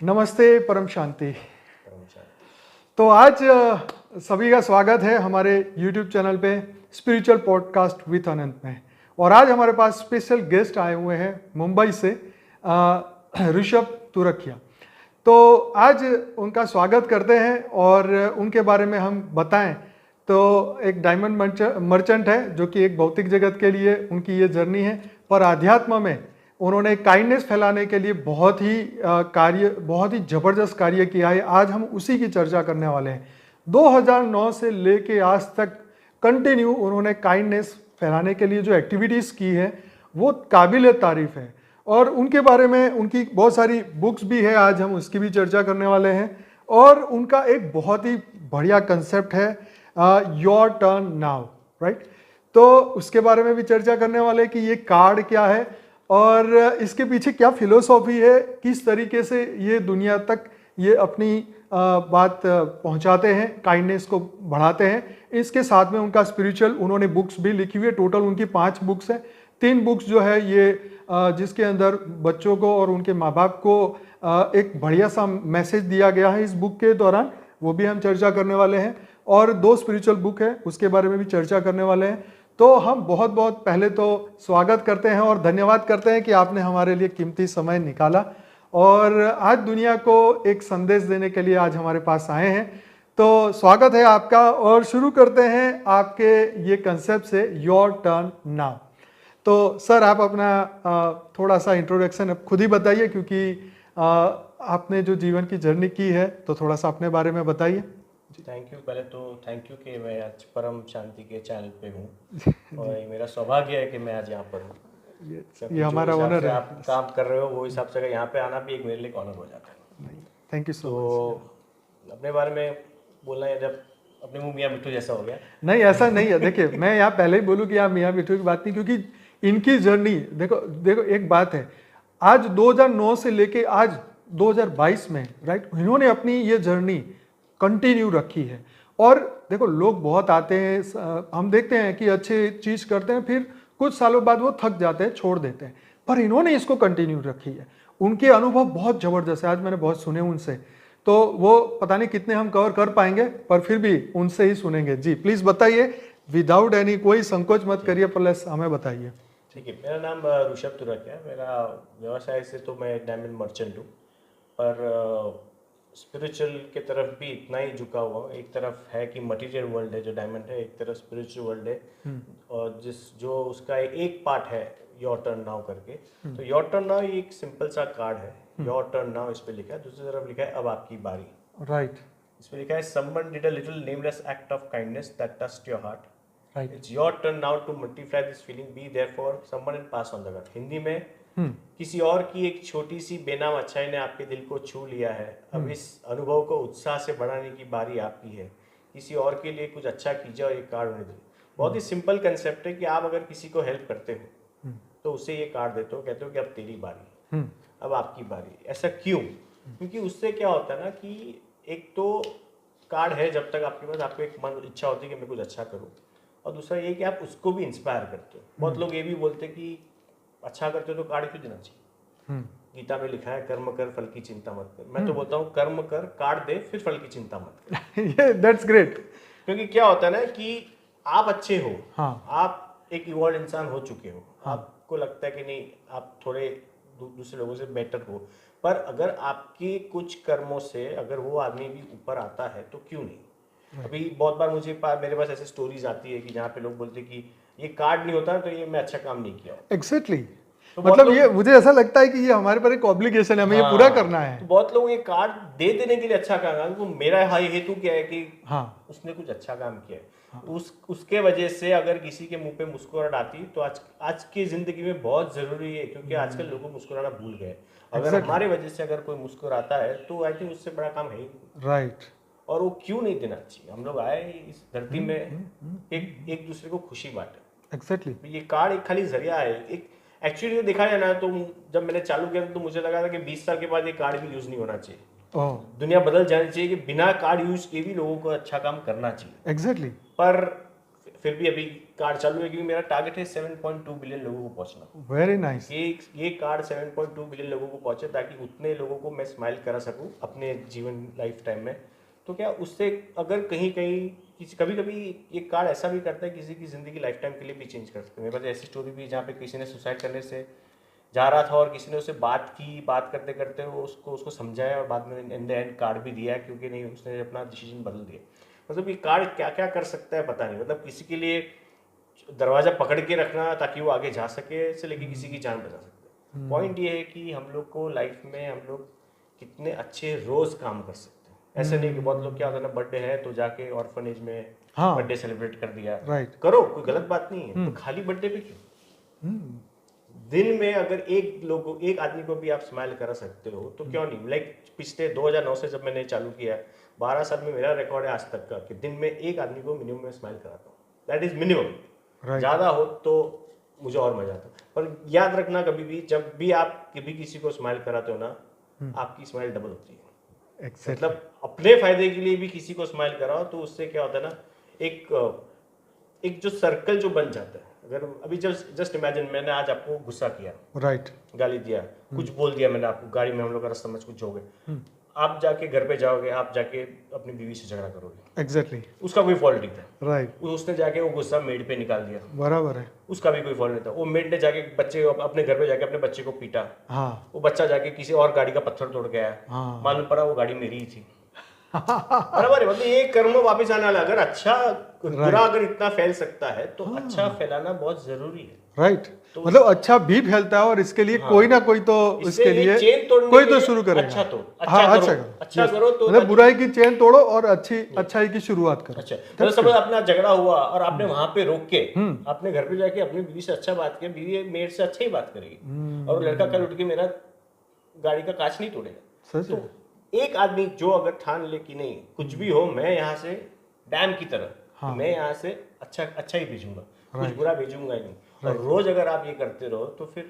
नमस्ते परम शांति। तो आज सभी का स्वागत है हमारे YouTube चैनल पे स्पिरिचुअल पॉडकास्ट विथ अनंत में। और आज हमारे पास स्पेशल गेस्ट आए हुए हैं मुंबई से, ऋषभ तुरखिया। तो आज उनका स्वागत करते हैं और उनके बारे में हम बताएं। तो एक डायमंड मर्चेंट है जो कि एक भौतिक जगत के लिए उनकी ये जर्नी है, पर आध्यात्म में उन्होंने काइंडनेस फैलाने के लिए बहुत ही जबरदस्त कार्य किया है। आज हम उसी की चर्चा करने वाले हैं। 2009 से लेके आज तक कंटिन्यू उन्होंने काइंडनेस फैलाने के लिए जो एक्टिविटीज की है वो काबिल तारीफ है। और उनके बारे में उनकी बहुत सारी बुक्स भी है, आज हम उसकी भी चर्चा करने वाले हैं। और उनका एक बहुत ही बढ़िया कंसेप्ट है योर टर्न नाउ, राइट। तो उसके बारे में भी चर्चा करने वाले कि ये कार्ड क्या है और इसके पीछे क्या फिलोसॉफी है, किस तरीके से ये दुनिया तक ये अपनी बात पहुंचाते हैं, काइंडनेस को बढ़ाते हैं। इसके साथ में उनका स्पिरिचुअल उन्होंने बुक्स भी लिखी हुई है। टोटल उनकी 5 बुक्स हैं। 3 बुक्स जो है ये जिसके अंदर बच्चों को और उनके माँ बाप को एक बढ़िया सा मैसेज दिया गया है इस बुक के दौरान, वो भी हम चर्चा करने वाले हैं। और 2 स्पिरिचुअल बुक है, उसके बारे में भी चर्चा करने वाले हैं। तो हम बहुत बहुत पहले तो स्वागत करते हैं और धन्यवाद करते हैं कि आपने हमारे लिए कीमती समय निकाला और आज दुनिया को एक संदेश देने के लिए आज हमारे पास आए हैं। तो स्वागत है आपका और शुरू करते हैं आपके ये कंसेप्ट से, योर टर्न नाउ। तो सर आप अपना थोड़ा सा इंट्रोडक्शन अब खुद ही बताइए, क्योंकि आपने जो जीवन की जर्नी की है तो थोड़ा सा अपने बारे में बताइए। Thank you. पहले तो थैंक यू कि मैं आज परम शांति के चैनल पे हूँ और ये मेरा सौभाग्य है कि मैं आज यहाँ पर हूँ। ये हमारा ऑनर है। आप काम कर रहे हो वो हिसाब से यहाँ पे आना भी एक मेरे लिए ऑनर हो जाता है। Thank you so much. अपने बारे में बोलना है, जब अपने मुँह मियाँ मिट्ठू जैसा हो गया। नहीं, ऐसा नहीं है। देखिए मैं यहाँ पहले ही बोलूँ कि आप मियाँ मिट्ठू की बात नहीं, क्योंकि इनकी जर्नी देखो एक बात है, आज 2009 से लेके आज 2022 में, राइट, इन्होंने अपनी ये जर्नी कंटिन्यू रखी है। और देखो लोग बहुत आते हैं, हम देखते हैं कि अच्छी चीज करते हैं, फिर कुछ सालों बाद वो थक जाते हैं, छोड़ देते हैं, पर इन्होंने इसको कंटिन्यू रखी है। उनके अनुभव बहुत जबरदस्त है, आज मैंने बहुत सुने उनसे, तो वो पता नहीं कितने हम कवर कर पाएंगे, पर फिर भी उनसे ही सुनेंगे। जी प्लीज बताइए, विदाउट एनी, कोई संकोच मत करिए, प्लस हमें बताइए। ठीक है, मेरा नाम ऋषभ तुरखिया है। मेरा व्यवसाय से तो मैं डायमंड मर्चेंट हूँ, पर स्पिरिचुअल के तरफ भी इतना ही झुका हुआ हूँ। एक तरफ है कि मटेरियल वर्ल्ड है जो डायमंड है, एक तरफ स्पिरिचुअल वर्ल्ड है और जो उसका एक पार्ट है योर टर्न नाउ करके। तो योर टर्न नाउ एक सिंपल सा कार्ड है, योर टर्न नाउ इस पे लिखा है। दूसरी तरफ लिखा है अब आपकी बारी, राइट। इस पे लिखा है someone did a little nameless act of kindness that touched your heart, right. It's your turn now to multiply this feeling, be there for someone and pass on the god. Hindi में किसी और की एक छोटी सी बेनाम अच्छाई ने आपके दिल को छू लिया है, अब इस अनुभव को उत्साह से बढ़ाने की बारी आपकी है। किसी और के लिए कुछ अच्छा कीजिए और ये कार्ड उन्हें दे। बहुत ही सिंपल कंसेप्ट है कि आप अगर किसी को हेल्प करते हो तो उसे ये कार्ड देते हो, कहते हो कि अब तेरी बारी, अब आपकी बारी। ऐसा क्यों? क्योंकि उससे क्या होता है ना कि एक तो कार्ड है, जब तक आपके पास आपको एक मन इच्छा होती है कि मैं कुछ अच्छा करूँ, और दूसरा ये कि आप उसको भी इंस्पायर करते हो। बहुत लोग ये भी बोलते हैं कि अच्छा करते हो तो कार्ड क्यों देना चाहिए? गीता में लिखा है कर्म कर फल की चिंता मत कर। मैं तो बोलता हूँ कर्म कर, कार्ड दे, फिर फल की चिंता मत कर। That's great. क्योंकि क्या होता है ना कि आप अच्छे हो, हाँ। आप एक इवॉल्व इंसान हो चुके हो, हाँ। आपको लगता है कि नहीं आप थोड़े दूसरे लोगों से बेटर हो, पर अगर आपके कुछ कर्मों से अगर वो आदमी भी ऊपर आता है तो क्यों नहीं? अभी बहुत बार मेरे पास ऐसी स्टोरीज आती है कि जहाँ पे लोग बोलते हैं कि ये कार्ड नहीं होता तो ये मैं अच्छा काम नहीं किया। एग्जैक्टली। तो मतलब ये मुझे ऐसा लगता है कि ये हमारे पर एक ऑब्लिगेशन है, हमें ये पूरा करना है। तो बहुत लोग ये कार्ड दे देने के लिए अच्छा काम कर, तो मेरा हाई हेतु क्या है कि हाँ, उसने कुछ अच्छा काम किया है। हाँ। उसके वजह से अगर किसी के मुंह पे मुस्कुराहट आती तो आज की जिंदगी में बहुत जरूरी है, क्योंकि आजकल लोग मुस्कुराना भूल गए। अगर हमारे वजह से अगर कोई मुस्कुराता है तो आई थिंक उससे बड़ा काम है ही, राइट। और वो क्यों नहीं देना चाहिए? हम लोग आए इस धरती में एक दूसरे को खुशी बांटे। एग्जैक्टली। ये कार्ड एक खाली जरिया है। एक एक्चुअली देखा जाए ना तो जब मैंने चालू किया तो मुझे लगा था कि 20 साल के बाद ये कार्ड भी यूज नहीं होना चाहिए। दुनिया बदल जानी चाहिए कि बिना कार्ड यूज किए भी लोगों को अच्छा काम करना चाहिए। एग्जैक्टली। पर फिर भी अभी कार्ड चालू है क्योंकि मेरा टारगेट है 7.2 बिलियन लोगों को पहुंचना। Very nice. ये कार्ड 7.2 बिलियन लोगों को पहुंचे ताकि उतने लोगों को मैं स्माइल करा सकूं अपने जीवन लाइफ टाइम में। तो क्या उससे अगर कहीं कहीं किसी कभी कभी ये कार्ड ऐसा भी करता है किसी की ज़िंदगी लाइफ टाइम के लिए भी चेंज कर सकते हैं। मेरे पास ऐसी स्टोरी भी जहाँ पे किसी ने सुसाइड करने से जा रहा था और किसी ने उससे बात करते करते वो उसको समझाया और बाद में इन द एंड कार्ड भी दिया क्योंकि नहीं उसने अपना डिसीजन बदल दिया। मतलब ये कार्ड क्या क्या कर सकता है पता नहीं। मतलब किसी के लिए दरवाजा पकड़ के रखना ताकि वो आगे जा सके से लेके किसी की जान बचा सकते हैं। पॉइंट ये है कि हम लोग को लाइफ में हम लोग कितने अच्छे रोज काम कर सकते हैं। ऐसे नहीं कि बहुत लोग क्या होता है ना, बर्थडे है तो जाके ऑर्फनेज में बर्थडे सेलिब्रेट कर दिया। करो, कोई गलत बात नहीं है, तो खाली बर्थडे पे क्यों? दिन में अगर एक आदमी को भी आप स्माइल करा सकते हो तो क्यों नहीं। लाइक पिछले 2009 से जब मैंने चालू किया 12 साल में मेरा रिकॉर्ड है आज तक का कि दिन में एक आदमी को मिनिमम स्माइल कराता हूँ। That is minimum. ज्यादा हो तो मुझे और मजा आता है। पर याद रखना कभी भी जब भी आप कभी किसी को स्माइल कराते हो ना, आपकी स्माइल डबल होती है। मतलब अपने फायदे के लिए भी किसी को स्माइल कराओ तो उससे क्या होता है ना, एक जो सर्कल जो बन जाता है। अगर अभी जस्ट इमेजिन मैंने आज आपको गुस्सा किया, राइट, गाली दिया, कुछ बोल दिया मैंने आपको, गाड़ी में हम लोग का रास्ता में कुछ हो गए, आप जाके घर पे जाओगे, आप जाके अपनी बीवी से झगड़ा करोगे। एग्जैक्टली। उसका कोई फॉल्ट नहीं था। राइट। उसने जाके वो गुस्सा मेड पे निकाल दिया। बराबर है। उसका भी कोई फॉल्ट नहीं था। वो मेड ने जाके अपने घर पे जाके अपने बच्चे को पीटा। हाँ। वो बच्चा जाके किसी और गाड़ी का पत्थर तोड़ के आया। हाँ। मालूम पड़ा वो गाड़ी मेरी ही थी। बराबर है। मतलब ये कर्म वापस आने वाला। अगर अच्छा बुरा अगर इतना फैल सकता है तो अच्छा फैलाना बहुत जरूरी है। राइट। तो मतलब अच्छा भी फैलता है और इसके लिए कोई ना कोई तो इसके लिए चेन तोड़ने कोई तो शुरू करेगा। अच्छा करो तो मतलब बुराई की चेन तोड़ो और अच्छाई की शुरुआत करो। अच्छा मतलब समझ अपना झगड़ा हुआ और आपने वहां पे रोक के अपने घर पे जाके अपनी बीवी से अच्छा बात किया, बीवी मेड से अच्छा ही बात करेगी और लड़का कल उठ के मेरा गाड़ी का कांच नहीं तोड़ेगा। तो एक आदमी जो अगर ठान ले कि नहीं कुछ भी हो मैं यहाँ से डैम की तरह, हाँ। मैं यहाँ से अच्छा ही भेजूंगा, कुछ बुरा भेजूंगा ही नहीं। और रोज अगर आप ये करते रहो तो फिर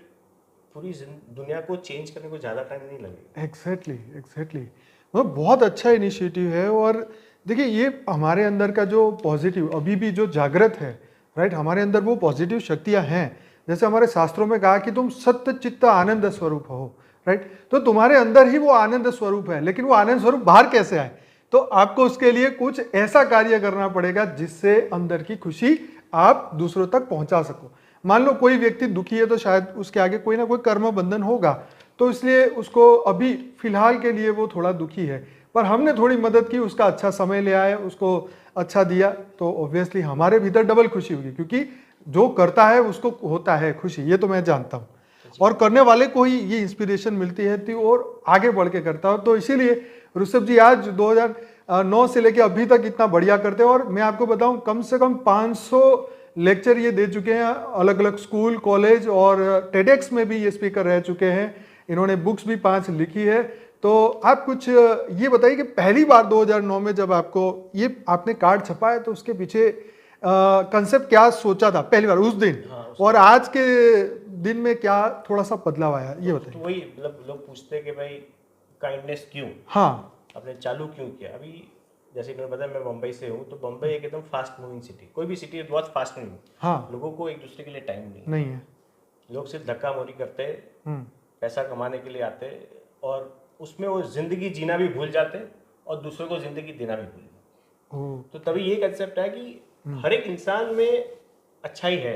पूरी दुनिया को चेंज करने को ज्यादा टाइम नहीं लगेगा। एग्जैक्टली। वो बहुत अच्छा इनिशिएटिव है। और देखिए ये हमारे अंदर का जो पॉजिटिव अभी भी जो जागृत है, राइट, हमारे अंदर वो पॉजिटिव शक्तियां हैं। जैसे हमारे शास्त्रों में कहा कि तुम सत्य चित्त आनंद स्वरूप हो, राइट। तो तुम्हारे अंदर ही वो आनंद स्वरूप है, लेकिन वो आनंद स्वरूप बाहर कैसे आए? तो आपको उसके लिए कुछ ऐसा कार्य करना पड़ेगा जिससे अंदर की खुशी आप दूसरों तक पहुंचा सको। मान लो कोई व्यक्ति दुखी है तो शायद उसके आगे कोई ना कोई कर्म बंधन होगा, तो इसलिए उसको अभी फिलहाल के लिए वो थोड़ा दुखी है, पर हमने थोड़ी मदद की, उसका अच्छा समय ले आए, उसको अच्छा दिया, तो ऑब्वियसली हमारे भीतर डबल खुशी होगी, क्योंकि जो करता है उसको होता है खुशी। ये तो मैं जानता हूँ। और करने वाले को ही ये इंस्पिरेशन मिलती है तो और आगे बढ़ के करता हो। तो इसीलिए ऋषभ जी आज 2009 से लेके अभी तक इतना बढ़िया करते हैं। और मैं आपको बताऊं कम से कम 500 लेक्चर ये दे चुके हैं, अलग अलग स्कूल, कॉलेज और टेडेक्स में भी ये स्पीकर रह चुके हैं। इन्होंने बुक्स भी 5 लिखी है। तो आप कुछ ये बताइए कि पहली बार 2009 में जब आपने कार्ड छपाया तो उसके पीछे कंसेप्ट क्या सोचा था पहली बार उस दिन? हाँ, और आज के दिन में क्या थोड़ा सा बदलाव आया, ये बताइए। तो वही मतलब लोग पूछते हैं कि भाई काइंडनेस क्यों, हाँ, आपने चालू क्यों किया? अभी जैसे मैंने बताया मैं मुंबई से हूँ, तो मुंबई एक एकदम फास्ट मूविंग सिटी, कोई भी सिटी बहुत फास्ट मूविंग, हाँ, लोगों को एक दूसरे के लिए टाइम नहीं है। लोग सिर्फ धक्का मोरी करते, पैसा कमाने के लिए आते और उसमें वो जिंदगी जीना भी भूल जाते और दूसरों को जिंदगी देना भी भूल जाते। तो तभी ये कंसेप्ट है कि हर एक इंसान में अच्छाई है,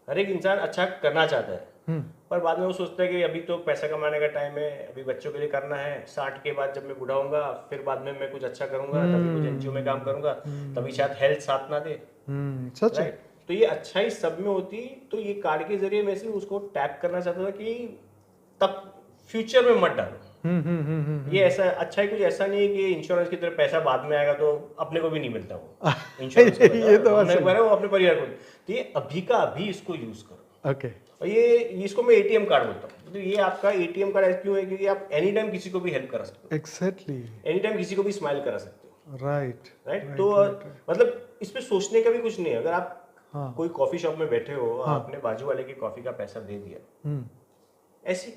हर एक इंसान अच्छा करना चाहता है, पर बाद में वो सोचता है कि अभी तो पैसा कमाने का टाइम है, अभी बच्चों के लिए करना है, 60 के बाद जब मैं बूढ़ा होऊंगा फिर बाद में मैं कुछ अच्छा करूंगा, तभी कुछ एनजीओ में काम करूंगा, तभी शायद हेल्थ साथ ना दे। सच है। तो ये अच्छाई सब में होती। तो ये कार्ड के जरिए मैं सिर्फ उसको टैप करना चाहता था कि तब फ्यूचर में मत डालो। ये ऐसा अच्छा ही कुछ ऐसा नहीं है कि इंश्योरेंस की तरह पैसा बाद में आएगा तो अपने को भी नहीं मिलता वो इंश्योरेंस ये तो अपने परिवार को। तो ये अभी का अभी इसको यूज करो। ओके। और ये इसको मैं एटीएम कार्ड बोलता हूँ। तो ये आपका एटीएम कार्ड क्यों है? क्योंकि आप एनी टाइम किसी को भी हेल्प करा सकते हो। एग्जैक्टली। एनी टाइम किसी को भी स्माइल करा सकते हो। राइट। तो मतलब इसमें सोचने का भी कुछ नहीं है। अगर आप कोई कॉफी शॉप में बैठे हो, आपने बाजू वाले की कॉफी का पैसा दे दिया ऐसी,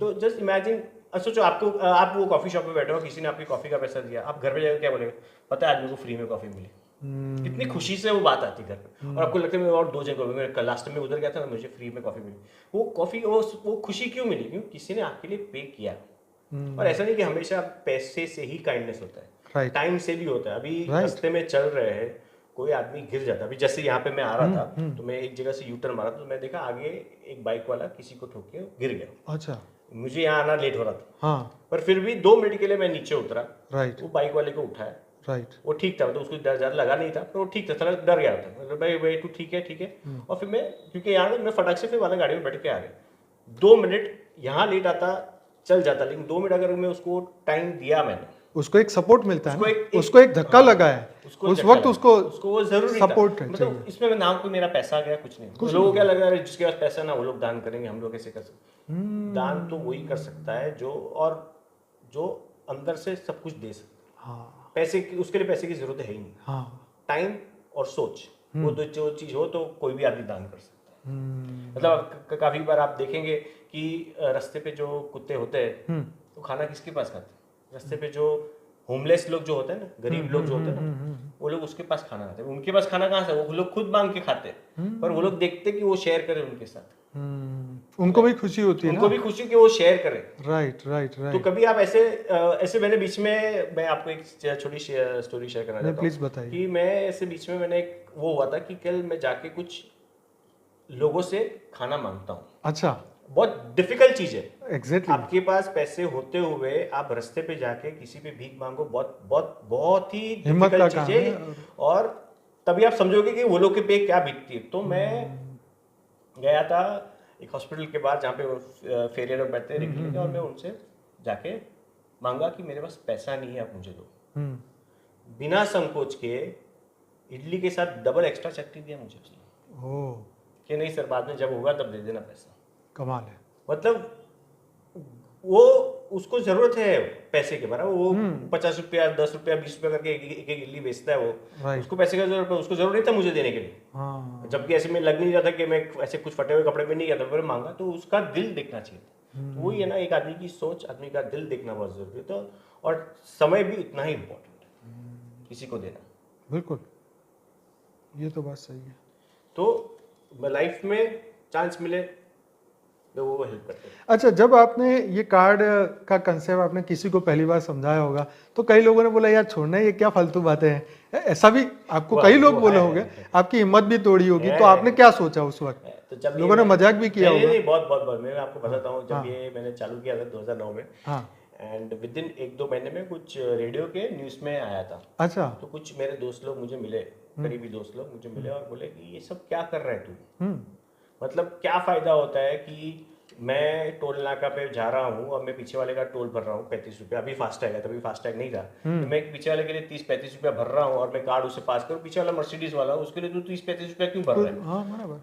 तो जस्ट इमेजिन, सोचो आप वो कॉफी शॉप में बैठे हो, किसी ने आपकी कॉफी का पैसा दिया, आप घर पे जाकर क्या बोलेंगे? पता है आज मेरे को फ्री में कॉफी मिली। कितनी खुशी से वो बात आती घर पे। और आपको लगता है मैं और 2 जगह मैं लास्ट में उधर गया था ना, मुझे फ्री में कॉफी मिली। वो कॉफी वो खुशी क्यों मिली? क्यों? किसी ने आपके लिए पे किया। और ऐसा नहीं कि हमेशा पैसे से ही काइंडनेस होता है, Right. टाइम से भी होता है। अभी Right. रास्ते में चल रहे हैं, कोई आदमी गिर जाता है। अभी जैसे यहाँ पे मैं आ रहा था तो मैं एक जगह से यू टर्न मारा तो मैं देखा आगे एक बाइक वाला किसी को ठोक के गिर गया। अच्छा। मुझे यहाँ आना लेट हो रहा था, हाँ। पर फिर भी 2 मिनट के लिए मैं नीचे उतरा। राइट। वो बाइक वाले को उठाया। राइट। वो ठीक था, मतलब उसको डर ज़्यादा लगा नहीं था, पर वो ठीक था। थोड़ा डर गया था, मतलब भाई भाई तू ठीक है, ठीक है। और फिर मैं, क्योंकि यहाँ मैं फटाक से फिर वाला गाड़ी में बैठ के आ गया। 2 मिनट यहाँ लेट आता चल जाता, लेकिन 2 मिनट अगर मैं उसको टाइम दिया मैंने, उसको एक सपोर्ट मिलता है उसको ना, उसको एक धक्का लगा है, उस वक्त उसको वो जरूरी था। सपोर्ट मतलब इसमें मैं नाम को मेरा पैसा गया कुछ नहीं। लोगों को क्या लग रहा है जिसके पास पैसा ना वो लोग दान करेंगे, हम लोग कैसे कर सकते? दान तो वही कर सकता है जो अंदर से सब कुछ दे सकता है। हाँ। पैसे की, उसके लिए पैसे की जरूरत है ही नहीं। हाँ। टाइम और सोच, वो दो चीज हो तो कोई भी आदमी दान कर सकता है। मतलब काफी बार आप देखेंगे कि रास्ते पे जो कुत्ते होते हैं तो खाना किसके पास खाते हैं? रास्ते पे जो होमलेस लोग जो होते हैं ना, गरीब लोग जो होते हैं ना, वो लोग उसके पास खाना खाते हैं। उनके पास खाना कहाँ से? वो लोग खुद मांग के खाते हैं, पर वो लोग देखते कि वो शेयर करे उनके साथ। उनको भी खुशी होती है ना, उनको भी खुशी कि वो शेयर करे। राइट राइट तो राइट। कभी आप ऐसे मैंने बीच में, मैं आपको एक छोटी स्टोरी शेयर करना चाहता हूँ। प्लीज बताइए। कि मैं ऐसे बीच में मैंने एक वो हुआ था कि कल मैं जाके कुछ लोगों से खाना मांगता हूँ। अच्छा। बहुत डिफिकल्ट चीज है। एग्जैक्टली। आपके पास पैसे होते हुए आप रास्ते पे जाके किसी पे भीख मांगो, बहुत बहुत बहुत ही हिम्मत का डिफिकल्ट काम चीज है। है। और तभी आप समझोगे कि वो लोग के पे क्या बीतती है। तो मैं गया था एक हॉस्पिटल के बाहर जहाँ पे वो फेरियर में बैठते हैं, और मैं उनसे जाके मांगा कि मेरे पास पैसा नहीं है, आप मुझे दो। बिना संकोच के इडली के साथ डबल एक्स्ट्रा चटनी दिया मुझे उसने। ओह, कि नहीं सर, बाद में जब होगा तब दे देना पैसा। कमाल है। मतलब वो, उसको जरूरत है पैसे के बराबर। वो 50 रुपया, 10 रुपया, 20 रुपया करके एक एक इडली बेचता है वो। Right. उसको पैसे का जरूरत, उसको जरूरत नहीं था मुझे देने के लिए। हाँ। जबकि ऐसे में लग नहीं रहा था कि मैं ऐसे कुछ फटे हुए कपड़े में नहीं गया था, मैंने मांगा तो उसका दिल देखना चाहिए था। तो वही है ना, एक आदमी की सोच, आदमी का दिल देखना बहुत जरूरी है। तो और समय भी उतना ही इम्पोर्टेंट है किसी को देना। बिल्कुल, ये तो बात सही है। तो लाइफ में चांस मिले तो वो हेल्प करते हैं। अच्छा, जब आपने ये कार्ड का कंसेप्ट आपने किसी को पहली बार समझाया होगा तो कई लोगों ने बोला यार छोड़ना, ये क्या फालतू बातें हैं, ऐसा भी आपको कई लोग बोले होंगे, आपकी हिम्मत भी तोड़ी होगी, तो आपने क्या सोचा उस वक्त? तो जब लोगों ने मजाक भी किया होगा। नहीं, बहुत मैं आपको बताता हूँ। जब ये मैंने चालू किया था 2009 में, एंड विद इन 1-2 महीने में कुछ रेडियो के न्यूज़ में आया था। अच्छा। तो कुछ मेरे दोस्त लोग मुझे मिले, करीबी दोस्त लोग मुझे मिले और बोले कि ये सब क्या कर रहा है तू? मतलब क्या फायदा होता है कि मैं टोल नाका पे जा रहा हूँ और मैं पीछे वाले का टोल भर रहा हूँ 35 रुपया। अभी फास्टैग है, तभी फास्टैग नहीं था। तो मैं पीछे वाले के लिए 30-35 रुपया भर रहा हूँ और मैं कार्ड उसे पास करूँ। पीछे वाला मर्सिडीज वाला, उसके लिए तू 30-35 रुपया क्यों भर रहा है? हाँ, बराबर।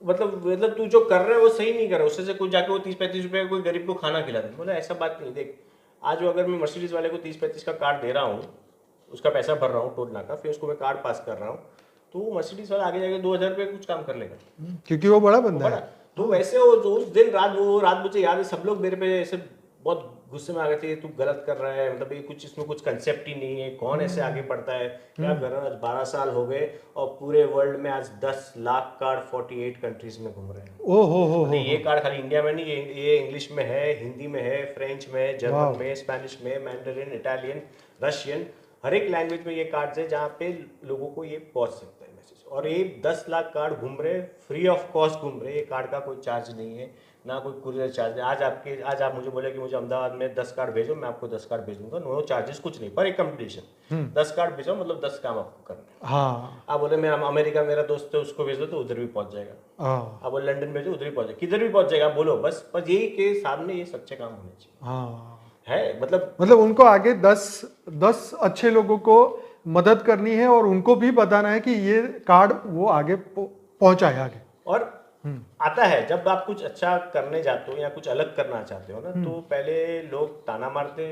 मतलब तू जो कर रहा है वो सही नहीं कर रहा। उससे कोई जाके वो 30-35 रुपये कोई गरीब को खाना खिला दे। बोला ऐसा बात नहीं। देख, आज अगर मैं मर्सिडीज वाले को 30-35 का कार्ड दे रहा हूँ, उसका पैसा भर रहा हूँ टोल नाका, फिर उसको मैं कार्ड पास कर रहा हूँ, तो मर्सिडीज वाला आगे जाके 2000 रुपये कुछ काम कर लेगा, क्योंकि वो बड़ा बंदा है। तो वैसे वो उस दिन रात मुझे याद है, सब लोग मेरे पे ऐसे बहुत गुस्से में आ गए थे, तू गलत कर रहा है, मतलब ये कुछ इसमें कुछ कंसेप्ट ही नहीं है, कौन ऐसे आगे बढ़ता है, क्या कर रहा है। आज 12 साल हो गए और पूरे वर्ल्ड में आज 10 लाख कार्ड 48 कंट्रीज में घूम रहे हैं। ओहो, नहीं, ये कार्ड खाली इंडिया में नहीं, ये इंग्लिश में है, हिंदी में है, फ्रेंच में है, जर्मन में, स्पेनिश में, मैंडरिन, इटालियन, रशियन, हर एक लैंग्वेज में ये कार्ड है जहाँ पे लोगों को ये पहुंच सकता है मैसेज। और ये 10 लाख कार्ड घूम रहे, फ्री ऑफ कॉस्ट घूम रहे। ये कार्ड का कोई चार्ज नहीं है, ना कोई कुरियर चार्ज है। आज आप मुझे बोले कि मुझे अहमदाबाद में 10 कार्ड भेजो, मैं आपको 10 कार्ड भेज दूंगा, नो चार्जेस, कुछ नहीं, पर एक कंपटीशन। 10 कार्ड भेजो मतलब 10 काम आपको करना है। हाँ। आप बोले मैं अमेरिका मेरा दोस्त है उसको भेज दो, तो उधर भी पहुंच जाएगा। आप बोले लंदन भेजो, उधर भी पहुंच जाएगा, किधर भी पहुंच जाएगा। आप बोलो बस यही के सामने ये सच्चे काम होने चाहिए। हाँ है मतलब उनको आगे 10 अच्छे लोगों को मदद करनी है और उनको भी बताना है कि ये कार्ड वो आगे पहुंचाए आगे। और आता है जब आप कुछ अच्छा करने जाते हो या कुछ अलग करना चाहते हो ना, तो पहले लोग ताना मारते,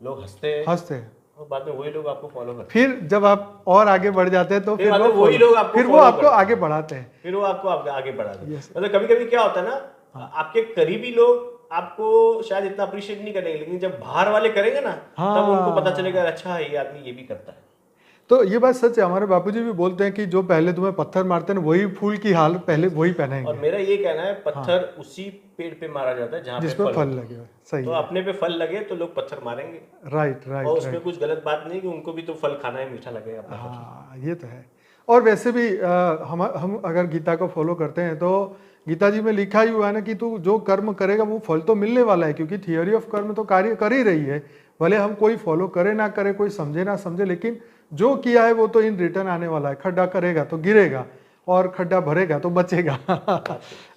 लोग हंसते और बाद में वही लोग आपको फॉलो करते हैं। फिर जब आप और आगे बढ़ जाते हैं तो फिर वही लोग आपको आगे बढ़ाते हैं। फिर वो आपको आगे बढ़ाते हैं। मतलब कभी कभी क्या होता है ना, आपके करीबी लोग आपको शायद इतना अप्रिशिएट नहीं करेंगे, लेकिन जब बाहर वाले करेंगे ना, तब उनको पता चलेगा अच्छा ये आदमी ये भी करता है। तो ये बात सच है, हमारे बापूजी भी बोलते हैं कि जो पहले तुम्हें पत्थर मारते हैं वही फूल की हाल पहले वही पहनेंगे। और मेरा ये कहना है पत्थर उसी पेड़ पे मारा जाता है जहाँ जिस पे पे फल हो। लगे हुए, सही तो है। अपने पे फल लगे तो लोग पत्थर मारेंगे, राइट और राइट उसमें राइट। कुछ गलत बात नहीं कि उनको भी तो फल खाना है, मीठा लगेगा अपना फल। हाँ ये तो है। और वैसे भी हम अगर गीता को फॉलो करते हैं तो गीता जी में लिखा ही हुआ है ना कि तू जो कर्म करेगा वो फल तो मिलने वाला है, क्योंकि थियोरी ऑफ कर्म तो कार्य कर ही रही है। भले हम कोई फॉलो करे ना करे, कोई समझे ना समझे, लेकिन जो किया है वो तो इन रिटर्न आने वाला है। खड्डा करेगा तो गिरेगा, और खड्डा भरेगा तो बचेगा।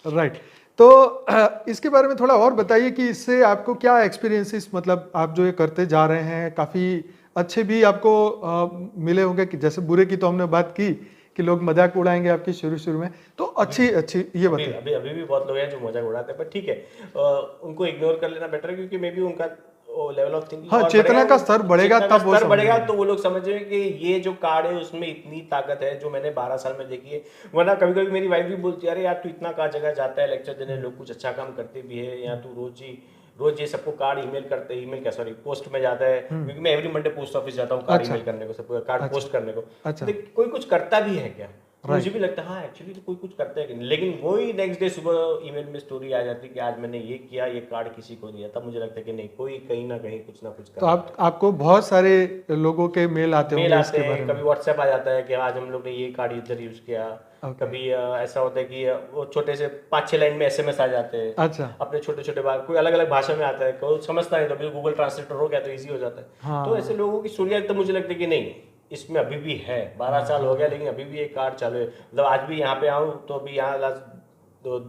राइट। तो इसके बारे में थोड़ा और बताइए कि इससे आपको क्या एक्सपीरियंसेस, मतलब आप जो ये करते जा रहे हैं काफ़ी अच्छे भी आपको मिले होंगे, कि जैसे बुरे की तो हमने बात की कि लोग मजाक उड़ाएंगे आपकी शुरू शुरू में, तो अच्छी अच्छी ये अभी बताइए। अभी अभी भी बहुत लोग हैं जो मजाक उड़ाते हैं, पर ठीक है, उनको इग्नोर कर लेना बेटर है, क्योंकि मे बी उनका लेवल ऑफ थिंकिंग हाँ, चेतना का स्तर बढ़ेगा तब वो स्तर बढ़ेगा, समझेंगे। तो वो लोग समझेंगे कि ये जो कार्ड है उसमें इतनी ताकत है जो मैंने 12 साल में देखी है। वरना कभी कभी मेरी वाइफ भी बोलती है, अरे यार तू इतना कहाँ जगह जाता है लेक्चर देने, लोग कुछ अच्छा काम करते भी है, या तू रोज ये सबको कार्ड ईमेल करते, ईमेल क्या सॉरी पोस्ट में जाता है, क्योंकि मैं एवरी मंडे पोस्ट ऑफिस जाता हूँ कार्ड अच्छा। ईमेल करने को, सबको कार्ड पोस्ट करने को। अच्छा। तो कोई कुछ करता भी है क्या? तो मुझे भी लगता है हाँ एक्चुअली तो कोई कुछ करता है कि नहीं, लेकिन वही नेक्स्ट डे सुबह ईमेल में स्टोरी आ जाती है कि आज मैंने ये किया, ये कार्ड किसी को दिया, तब मुझे लगता है कि नहीं, कोई कहीं ना कहीं कुछ ना कुछ कर तो आपको बहुत सारे लोगों के मेल आते मेल होंगे आते इसके बारे हैं, में। कभी व्हाट्सएप आ जाता है कि आज हम लोग ने ये कार्ड इधर यूज किया। कभी ऐसा होता है कि वो छोटे से 5-6 लाइन में एसएमएस आ जाते हैं, अच्छा। अपने छोटे छोटे बात, कोई अलग अलग भाषा में आता है, कोई समझता नहीं, तो अभी गूगल ट्रांसलेटर हो गया तो ईजी हो जाता है। हाँ। तो ऐसे लोगों की स्टोरी तो मुझे लगता है कि नहीं, इसमें अभी भी है, 12 साल हो गया लेकिन अभी भी ये कार्ड चालू है। मतलब आज भी यहाँ पे आऊँ तो अभी यहाँ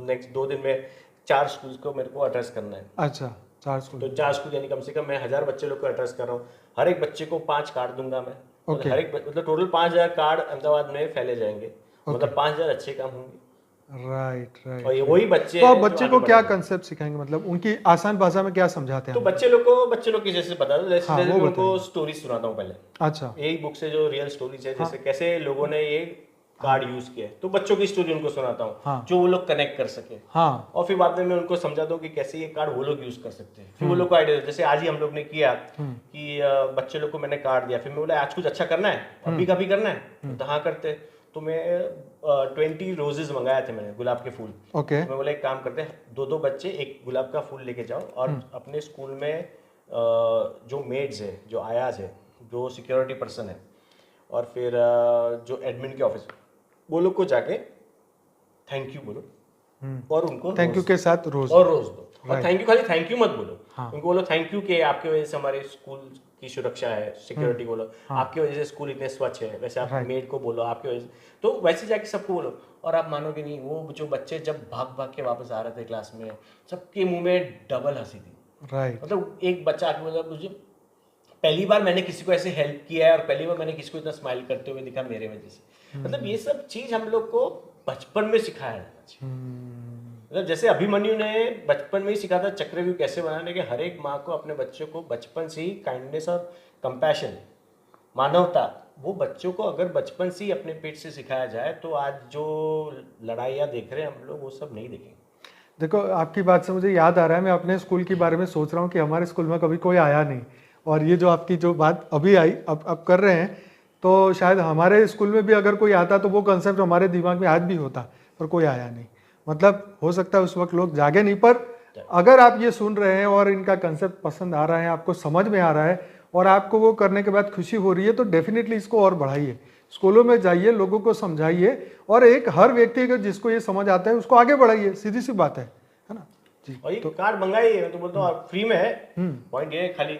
नेक्स्ट 2 दिन में 4 स्कूल्स को मेरे को एड्रेस करना है। अच्छा, 4 स्कूल। तो 4 स्कूल यानी कम से कम मैं 1000 बच्चे लोग को एड्रेस कर रहा हूँ। हर एक बच्चे को 5 कार्ड दूंगा मैं। Okay. हर एक मतलब टोटल 5000 कार्ड अहमदाबाद में फैले जाएंगे। मतलब 5000 अच्छे काम होंगे। Right right. और ये वही बच्चे तो आप हैं जो बच्चे आगे को क्या बढ़ेंगे। कंसेप्ट सिखाएंगे, मतलब उनकी आसान भाषा में क्या समझाते तो हैं? बच्चे लोग की जैसे बता दो, जैसे हाँ, जैसे वो मैं उनको बताइए। स्टोरी सुनाता हूँ पहले। अच्छा। यही बुक से जो रियल स्टोरीज है, जैसे कैसे लोगों ने ये कार्ड यूज किया है, तो बच्चों की स्टोरी उनको सुनाता हूँ। हाँ। जो वो लोग कनेक्ट कर सके। हाँ। और फिर बाद में मैं उनको समझाता हूँ कि कैसे ये कार्ड वो लोग यूज कर सकते हैं। फिर वो लोग को आइडिया, जैसे आज ही हम लोग ने किया कि बच्चे लोग को मैंने कार्ड दिया, फिर मैं बोला आज कुछ अच्छा करना है, अभी का भी करना है, तो हाँ करते। तो मैं 20 रोजेस मंगाए थे मैंने, गुलाब के फूल। ओके। तो मैं बोला एक काम करते हैं, 2-2 बच्चे एक गुलाब का फूल लेके जाओ, और अपने स्कूल में जो मेड्स है, जो आयाज है, जो सिक्योरिटी पर्सन है, और फिर जो एडमिन के ऑफिस, वो लोग को जाके थैंक यू बोलो, और उनको थैंक यू के साथ रोज। रोज दो। और थैंक यू, खाली थैंक यू मत बोलो, उनको बोलो थैंक यू के आपके वजह से हमारे स्कूल की सुरक्षा है, सिक्योरिटी बोलो, आपकी वजह से स्कूल इतने स्वच्छ है, वैसे आप मेड को बोलो आपकी वजह से, तो वैसे जाके सबको बोलो। और आप मानोगे नहीं, वो जो बच्चे जब भाग भाग के वापस आ रहे थे क्लास में, सबके मुंह में डबल हंसी थी। राइट। मतलब एक बच्चा आके बोला मुझे पहली बार मैंने किसी को ऐसे हेल्प किया है, और पहली बार मैंने किसी को इतना स्माइल करते हुए दिखा मेरे वजह से। मतलब ये सब चीज हम लोग को बचपन में सिखाया जाना चाहिए। मतलब जैसे अभिमन्यु ने बचपन में ही सीखा था चक्रव्यूह कैसे बनाने के, हर एक माँ को अपने बच्चों को बचपन से ही काइंडनेस और कंपैशन, मानवता, वो बच्चों को अगर बचपन से ही अपने पेट से सिखाया जाए, तो आज जो लड़ाइयाँ देख रहे हैं हम लोग, वो सब नहीं देखेंगे। देखो, आपकी बात से मुझे याद आ रहा है, मैं अपने स्कूल के बारे में सोच रहा हूँ कि हमारे स्कूल में कभी कोई आया नहीं, और ये जो आपकी जो बात अभी आई अब कर रहे हैं, तो शायद हमारे स्कूल में भी अगर कोई आता तो वो कंसेप्ट हमारे दिमाग में आज भी होता, पर कोई आया नहीं। मतलब हो सकता है उस वक्त लोग जागे नहीं, पर अगर आप ये सुन रहे हैं और इनका कंसेप्ट पसंद आ रहा है, आपको समझ में आ रहा है, और आपको वो करने के बाद खुशी हो रही है, तो डेफिनेटली इसको और बढ़ाइए, स्कूलों में जाइए, लोगों को समझाइए, और एक हर व्यक्ति अगर जिसको ये समझ आता है उसको आगे बढ़ाइए, सीधी सी बात है ना जी। और ये कार्ड मंगाइए, मैं तो बोलता हूँ आप फ्री में है। पॉइंट ये है खाली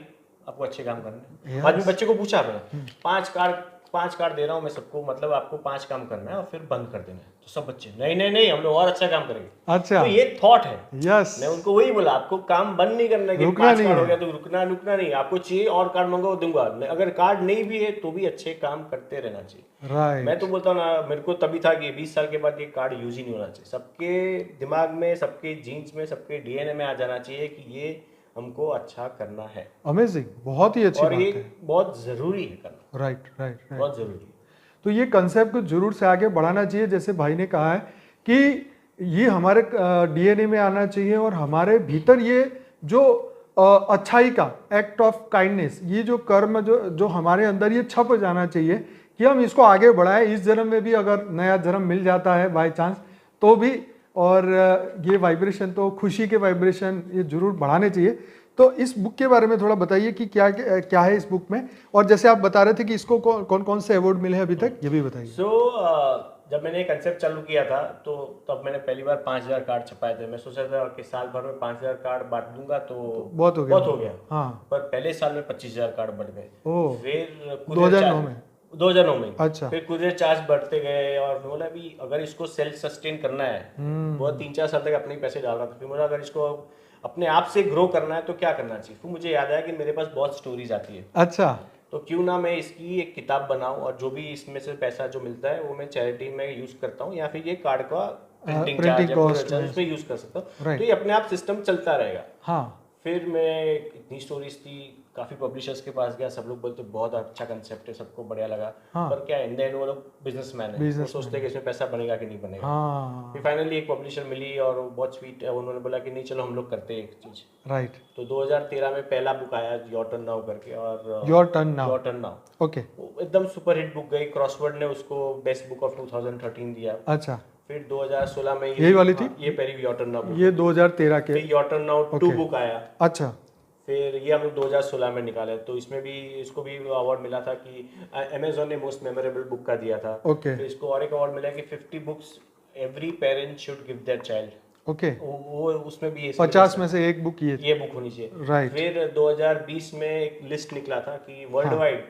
आपको अच्छे काम करने। आज मैं बच्चे को पूछा मैंने, 5 कार्ड दे रहा हूँ मैं सबको, मतलब आपको 5 काम करना है और फिर बंद कर देना है। तो सब बच्चे नहीं हम लोग और अच्छा काम करेंगे। अच्छा, तो ये थॉट है। यस। मैं उनको वही बोला, आपको काम बंद नहीं करना है कि 5 कार्ड हो गया तो रुकना नहीं, आपको चाहिए और कार्ड मंगाओ दूंगा, अगर कार्ड नहीं भी है तो भी अच्छे काम करते रहना चाहिए। राइट। मैं तो बोलता हूँ ना, मेरे को तभी था कि 20 साल के बाद ये कार्ड यूज ही नहीं होना चाहिए। सबके दिमाग में, सबके जीन्स में, सबके डीएनए में आ जाना चाहिए कि ये हमको अच्छा करना है। अमेजिंग, बहुत ही अच्छी और बात ये है। बहुत जरूरी है करना। राइट राइट राइट, बहुत जरूरी है। तो ये कंसेप्ट को जरूर से आगे बढ़ाना चाहिए, जैसे भाई ने कहा है कि ये हमारे डीएनए में आना चाहिए, और हमारे भीतर ये जो अच्छाई का एक्ट ऑफ काइंडनेस, ये जो कर्म जो हमारे अंदर ये छप जाना चाहिए कि हम इसको आगे बढ़ाएं, इस जन्म में भी अगर नया जन्म मिल जाता है बाय चांस तो भी, और ये वाइब्रेशन तो खुशी के वाइब्रेशन ये जरूर बढ़ाने चाहिए। तो इस बुक के बारे में थोड़ा बताइए कि क्या क्या है इस बुक में, और जैसे आप बता रहे थे कि इसको कौन कौन से अवार्ड मिले हैं अभी तक, ये भी बताइए। जब मैंने कंसेप्ट चालू किया था तो तब मैंने पहली बार 5000 कार्ड छपाए थे। मैं सोचा था कि साल भर में 5000 कार्ड बांट दूंगा तो बहुत हो गया। हाँ, पर पहले साल में 25000 कार्ड बढ़ गए। फिर 2009 में। अच्छा। फिर कुरियर चार्ज बढ़ते गए और बोला भी अगर इसको सेल्फ सस्टेन करना है, बहुत 3-4 साल तक अपने पैसे डाल रहा था। फिर मुझे अगर इसको अपने आप से ग्रो करना है तो क्या करना चाहिए। फिर मुझे याद आया कि मेरे पास बहुत स्टोरीज आती है। अच्छा। तो क्यों ना मैं इसकी एक किताब बनाऊं और जो भी इसमें से पैसा जो मिलता है वो मैं चैरिटी में यूज करता हूँ, या फिर ये कार्ड का प्रिंटिंग चार्ज उसमें यूज कर सकता हूँ। तो ये अपने आप सिस्टम चलता रहेगा। हाँ। फिर मैं इतनी स्टोरीज थी, काफी पब्लिशर्स के पास गया, सब लोग बोलते बहुत अच्छा कंसेप्ट है, सबको बढ़िया लगा। हाँ। पर क्या इन द एंड वो लोग बिजनेसमैन है, वो सोचते हैं कि इसमें पैसा बनेगा कि नहीं बनेगा। हाँ। फिर फाइनली एक पब्लिशर मिली और वो बहुत स्वीट है, उन्होंने बोला कि नहीं चलो हम लोग करते हैं एक चीज। राइट। तो 2013 में पहला बुक आया योर टर्न नाउ करके, और योर टर्न नाउ ओके, एकदम सुपर हिट बुक गई। क्रॉसवर्ड ने उसको बेस्ट बुक ऑफ 2013 दिया। अच्छा। फिर 2016 में यही वाली थी, ये पहली योर टर्न नाउ, ये 2013 के। फिर योर टर्न नाउ 2 बुक आया। अच्छा। फिर ये हम लोग 2016 में निकाले, तो इसमें भी इसको भी अवार्ड मिला था कि अमेज़न ने मोस्ट मेमोरेबल बुक का दिया था। ओके। फिर इसको और एक अवार्ड मिला कि 50 books every parent should give their child. Okay. वो उसमें भी 50 में से एक बुक ये बुक होनी चाहिए। राइट। फिर 2020 में एक लिस्ट निकला था कि वर्ल्ड वाइड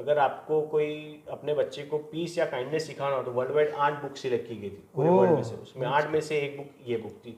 अगर आपको कोई अपने बच्चे को पीस या काइंडनेस सिखाना हो तो वर्ल्ड वाइड 8 बुक सिलेक्ट की गई थी पूरे वर्ल्ड में से। उसमें 8 में से एक बुक ये बुक थी।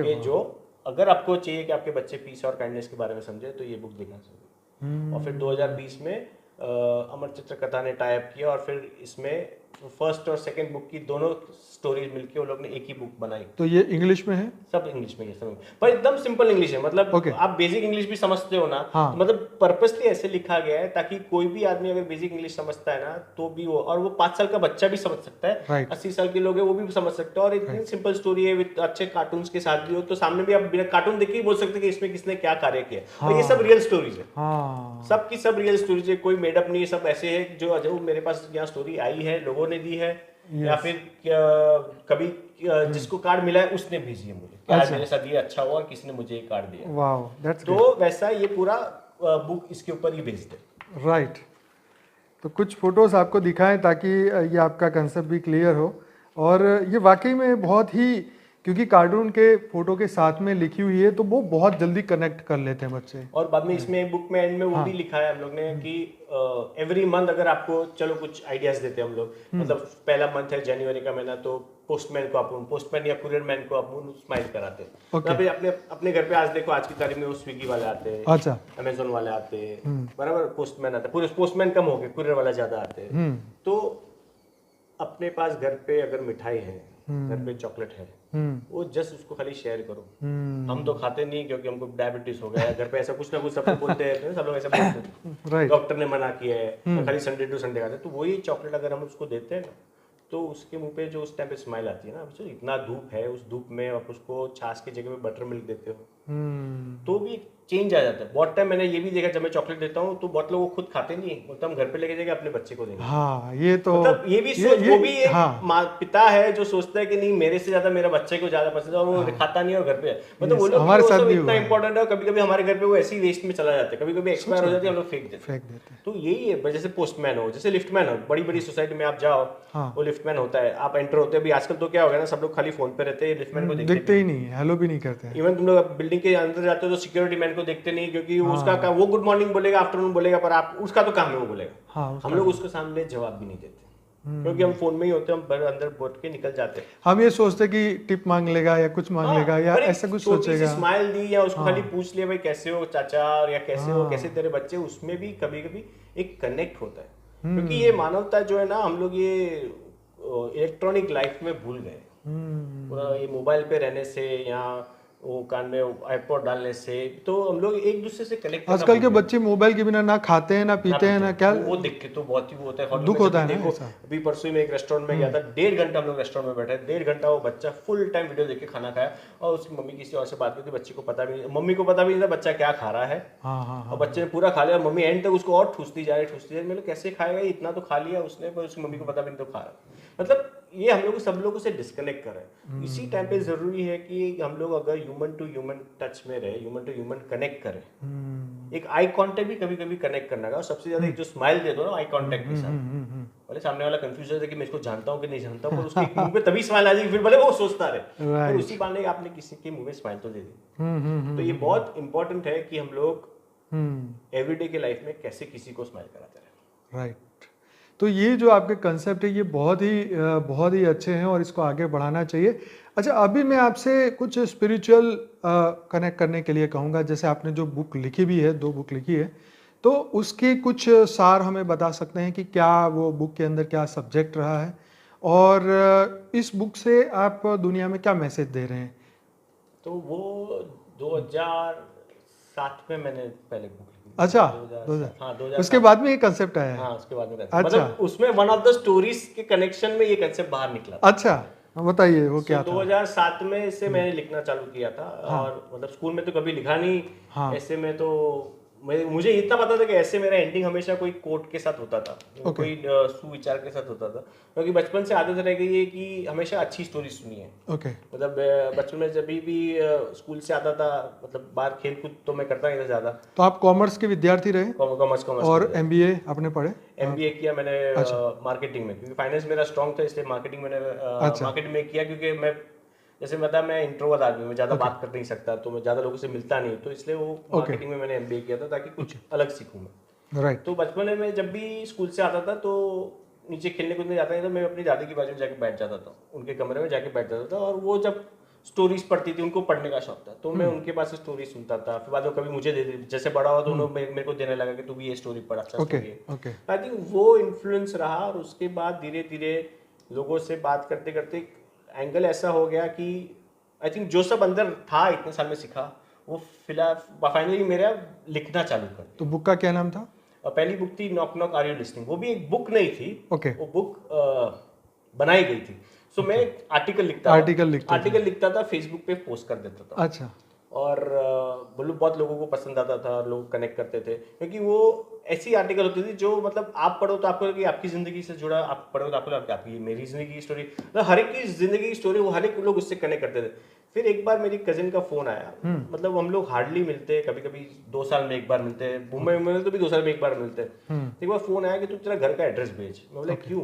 ये जो अगर आपको चाहिए कि आपके बच्चे पीस और काइंडनेस के बारे में समझे तो ये बुक देखना चाहिए। और फिर 2020 में अमर चित्र कथा ने टाई अप किया और फिर इसमें फर्स्ट और सेकंड बुक की दोनों स्टोरीज मिलके वो लोग ने एक ही बुक बनाई। तो ये इंग्लिश में है? सब इंग्लिश में है, सब पर एकदम सिंपल इंग्लिश है। मतलब आप बेसिक इंग्लिश भी समझते हो ना। हाँ। तो मतलब पर्पसली ऐसे लिखा गया है ताकि कोई भी आदमी अगर बेसिक इंग्लिश समझता है ना तो भी वो, और वो 5 साल का बच्चा भी समझ सकता है, 80 साल के लोग हैं वो भी समझ सकते हैं। और इतनी सिंपल स्टोरी है विद अच्छे कार्टून्स के साथ भी हो तो सामने भी आप बिना कार्टून देख के बोल सकते हैं कि इसमें किसने क्या कार्य किया। और ये सब रियल स्टोरीज है, सब की सब रियल स्टोरीज है, कोई मेडअप नहीं है। सब ऐसे है जो मेरे पास यहाँ स्टोरी आई है, लोगों ने दी है, या फिर कभी जिसको कार्ड मिला है उसने भेजी है मुझे, क्या मेरे साथ ये अच्छा हुआ, किसी ने मुझे एक कार्ड दिया। वाओ, दैट्स तो वैसा ये पूरा बुक इसके ऊपर ही बेस्ड है। राइट। तो कुछ फोटोज आपको दिखाएं ताकि ये आपका कंसेप्ट भी क्लियर हो। और ये वाकई में बहुत ही, क्योंकि कार्टून के फोटो के साथ में लिखी हुई है तो वो बहुत जल्दी कनेक्ट कर लेते हैं बच्चे। और बाद में इसमें बुक में एंड में वो भी लिखा है हम लोग ने कि एवरी मंथ अगर आपको, चलो कुछ आइडियाज देते हैं हम लोग। मतलब पहला मंथ है जनवरी का महीना, तो पोस्टमैन को अपन, पोस्टमैन या कुरियर मैन को अपन स्माइल कराते हैं। तो अपने घर पे आज देखो, आज की तारीख में वो स्विगी वाले आते हैं, अच्छा, अमेजोन वाले आते हैं, बराबर, पोस्टमैन आते हैं। पूरे पोस्टमैन कम हो गए, कुरियर वाला ज्यादा आते हैं। तो अपने पास घर पे अगर मिठाई है, घर पे चॉकलेट है, वो जस्ट उसको खाली शेयर करो। हम तो खाते नहीं क्योंकि हमको डायबिटीज हो गया है, घर पे ऐसा कुछ ना कुछ सब लोग बोलते हैं, सब लोग ऐसा बोलते हैं, डॉक्टर ने मना किया है, खाली संडे टू संडे खाते हैं। तो वही चॉकलेट अगर हम उसको देते हैं ना तो उसके मुंह पे जो उस टाइम पे स्माइल आती है ना, तो इतना धूप है, उस धूप में आप उसको छाछ की जगह पे बटर मिल्क देते हो तो भी चेंज आ जाता है। बहुत टाइम मैंने ये भी देखा, जब मैं चॉकलेट देता हूँ तो बहुत लोग वो खुद खाते नहीं, बोलते हम घर पे लेके जाके अपने बच्चे को देंगे। हाँ, ये तो मतलब ये भी वो भी एक पिता है जो सोचता है कि नहीं मेरे से ज्यादा मेरा बच्चे को ज्यादा पसंद है, और वो खाता नहीं है और घर पे, मतलब वो लोग हमारे साथ इतना इंपॉर्टेंट है। कभी कभी हमारे घर पे वो ऐसी वेस्ट में चला जाता है, कभी कभी एक्सपायर हो जाती है, हम लोग फेंक देते। तो यही है, जैसे पोस्टमैन हो, जैसे लिफ्टमैन हो, बड़ी बड़ी सोसाइटी में आप जाओ, वो लिफ्टमैन होता है, आप एंटर होते हैं। अभी आजकल तो क्या हो गया ना, सब लोग खाली फोन पे रहते हैं, लिफ्टमैन को देखते ही नहीं, हेलो भी नहीं करते। इवन तुम लोग बिल्डिंग के अंदर जाते हो तो सिक्योरिटी मैन को देखते नहीं, क्योंकि उसका काम, वो गुड मॉर्निंग बोलेगा, आफ्टरनून बोलेगा, पर आप उसका तो काम है वो बोलेगा। हम लोग उसके सामने जवाब भी नहीं देते क्योंकि हम फोन में ही होते हैं, हम अंदर बैठ के निकल जाते हैं। हम ये सोचते कि टिप मांग लेगा या कुछ मांग लेगा या ऐसा कुछ सोचेगा, स्माइल दी या उसको खाली पूछ लिया भाई कैसे हो चाचा, और या कैसे हो, कैसे तेरे बच्चे, उसमें भी कभी कभी एक कनेक्ट होता है। क्योंकि ये मानवता जो है ना, हम लोग ये इलेक्ट्रॉनिक लाइफ में भूल गए। पूरा ये मोबाइल पे रहने से या वो कान में एयरपोर्ट डालने से तो हम लोग एक दूसरे से कनेक्ट आजकल के बच्चे मोबाइल के बिना ना खाते हैं ना पीते हैं ना क्या, वो देख के तो बहुत ही वो होता है दुख होता है ना देखो ऐसा। अभी परसों ही मैं एक रेस्टोरेंट में गया था, 1.5 घंटा हम लोग रेस्टोरेंट में बैठे, 1.5 घंटा वो बच्चा फुल टाइम वीडियो देख के खाना खाया और उसकी मम्मी किसी और से बात करती, बच्चे को पता भी नहीं, मम्मी को पता भी नहीं था बच्चा क्या खा रहा है। हाँ हाँ और बच्चे ने पूरा खा लिया, मम्मी एंड तक उसको और ठूसती जा रही, मैं कैसे खाएगा, इतना तो खा लिया उसने, पर उसकी मम्मी को पता भी नहीं तो खा रहा। मतलब ये हम लोग सब लोगों से डिस्कनेक्ट कर रहे हैं। इसी टाइम पे जरूरी है कि हम लोग अगर ह्यूमन टू ह्यूमन टच में रहे, ह्यूमन टू ह्यूमन कनेक्ट करें, एक आई कांटेक्ट भी कभी कभी कनेक्ट करना का, और सबसे ज्यादा एक जो स्माइल दे दो ना आई कांटेक्ट के साथ, भले सामने वाला कंफ्यूज है कि मैं इसको जानता हूँ कि नहीं जानता हूँ, पर उसके मुंह पे तभी स्माइल आ जाएगी, फिर भले वो सोचता रहे, पर उसी बहाने आपने किसी के मुंह में स्माइल तो दे दी। तो ये बहुत इंपॉर्टेंट है कि हम लोग एवरीडे के लाइफ में कैसे किसी को स्माइल कराते रहे। राइट। तो ये जो आपके कंसेप्ट है ये बहुत ही अच्छे हैं और इसको आगे बढ़ाना चाहिए। अच्छा, अभी मैं आपसे कुछ स्पिरिचुअल कनेक्ट करने के लिए कहूँगा। जैसे आपने जो बुक लिखी भी है, 2 बुक लिखी है, तो उसके कुछ सार हमें बता सकते हैं कि क्या वो बुक के अंदर क्या सब्जेक्ट रहा है और इस बुक से आप दुनिया में क्या मैसेज दे रहे हैं? तो वो 2007 में मैंने पहले बुक लिखी। अच्छा, 2007, हाँ 2007। उसके बाद में ये कंसेप्ट आया है? हाँ उसके बाद में अच्छा। मतलब उसमें वन ऑफ द स्टोरीज के कनेक्शन में ये कंसेप्ट बाहर निकला था। अच्छा, बताइए वो क्या था? 2007 में से मैंने लिखना चालू किया था। हाँ। और मतलब स्कूल में तो कभी लिखा नहीं। हाँ। ऐसे में तो मुझे इतना पता था कि ऐसे मेरा एंडिंग हमेशा कोई कोट के साथ होता था, कोई सुविचार के साथ होता था, क्योंकि बचपन से आदत रह गई है कि हमेशा अच्छी स्टोरी सुनी है। ओके। भी मतलब बचपन में जब भी स्कूल से आता था, मतलब बाहर खेल कूद तो मैं करता नहीं था ज्यादा। तो आप कॉमर्स के विद्यार्थी रहे? कॉमर्स और एमबीए आपने पढ़े? एमबीए किया मैंने अच्छा। मार्केटिंग में, क्योंकि फाइनेंस मेरा स्ट्रांग था, इसलिए मार्केटिंग मैंने अच्छा। मार्केटिंग में किया, क्योंकि मैं जैसे बता मैं इंट्रोवर्ट आदमी, मैं ज़्यादा बात कर नहीं सकता, तो मैं ज़्यादा लोगों से मिलता नहीं, तो इसलिए वो मार्केटिंग में मैंने एमबीए किया था ताकि कुछ अलग सीखूं मैं। राइट। तो बचपन में जब भी स्कूल से आता था तो नीचे खेलने कूदने जाता नहीं था, मैं अपनी दादी की बाजू में जाके बैठ जाता था, उनके कमरे में जाके बैठ जाता था, और वो जब स्टोरीज पढ़ती थी, उनको पढ़ने का शौक था, तो मैं उनके पास स्टोरी सुनता था। फिर बाद में कभी मुझे दे दी, जैसे बड़ा हुआ तो उन्होंने मेरे को देने लगा कि तू भी ये स्टोरी पढ़, अच्छा स्टोरी है। ओके। आई थिंक वो इन्फ्लुएंस रहा, और उसके बाद धीरे धीरे लोगों से बात करते करते एंगल ऐसा हो गया कि आई थिंक जो सब अंदर था इतने साल में सीखा, वो फिलहाल फाइनली मेरा लिखना चालू कर दिया। तो बुक का क्या नाम था? और पहली बुक थी knock knock are you listening. वो भी एक बुक नहीं थी, ओके। वो बुक बनाई गई थी। सो मैं आर्टिकल लिखता था, फेसबुक पे पोस्ट कर देता था। अच्छा। और बोलो बहुत लोगों को पसंद आता था, लोग कनेक्ट करते थे, क्योंकि वो ऐसी आर्टिकल होती थी जो मतलब आप पढ़ो तो आपको कि आपकी जिंदगी से जुड़ा, आप पढ़ो तो आपको आपकी मेरी जिंदगी की स्टोरी, मतलब हर एक की जिंदगी की स्टोरी, वो हर एक लोग उससे कनेक्ट करते थे। फिर एक बार मेरी कजिन का फोन आया, मतलब हम लोग हार्डली मिलते, कभी कभी 2 साल में एक बार मिलते, मुंबई में तो भी 2 साल में एक बार मिलते। एक बार फोन आया कि तू तेरा घर का एड्रेस भेज। मैं बोला क्यों?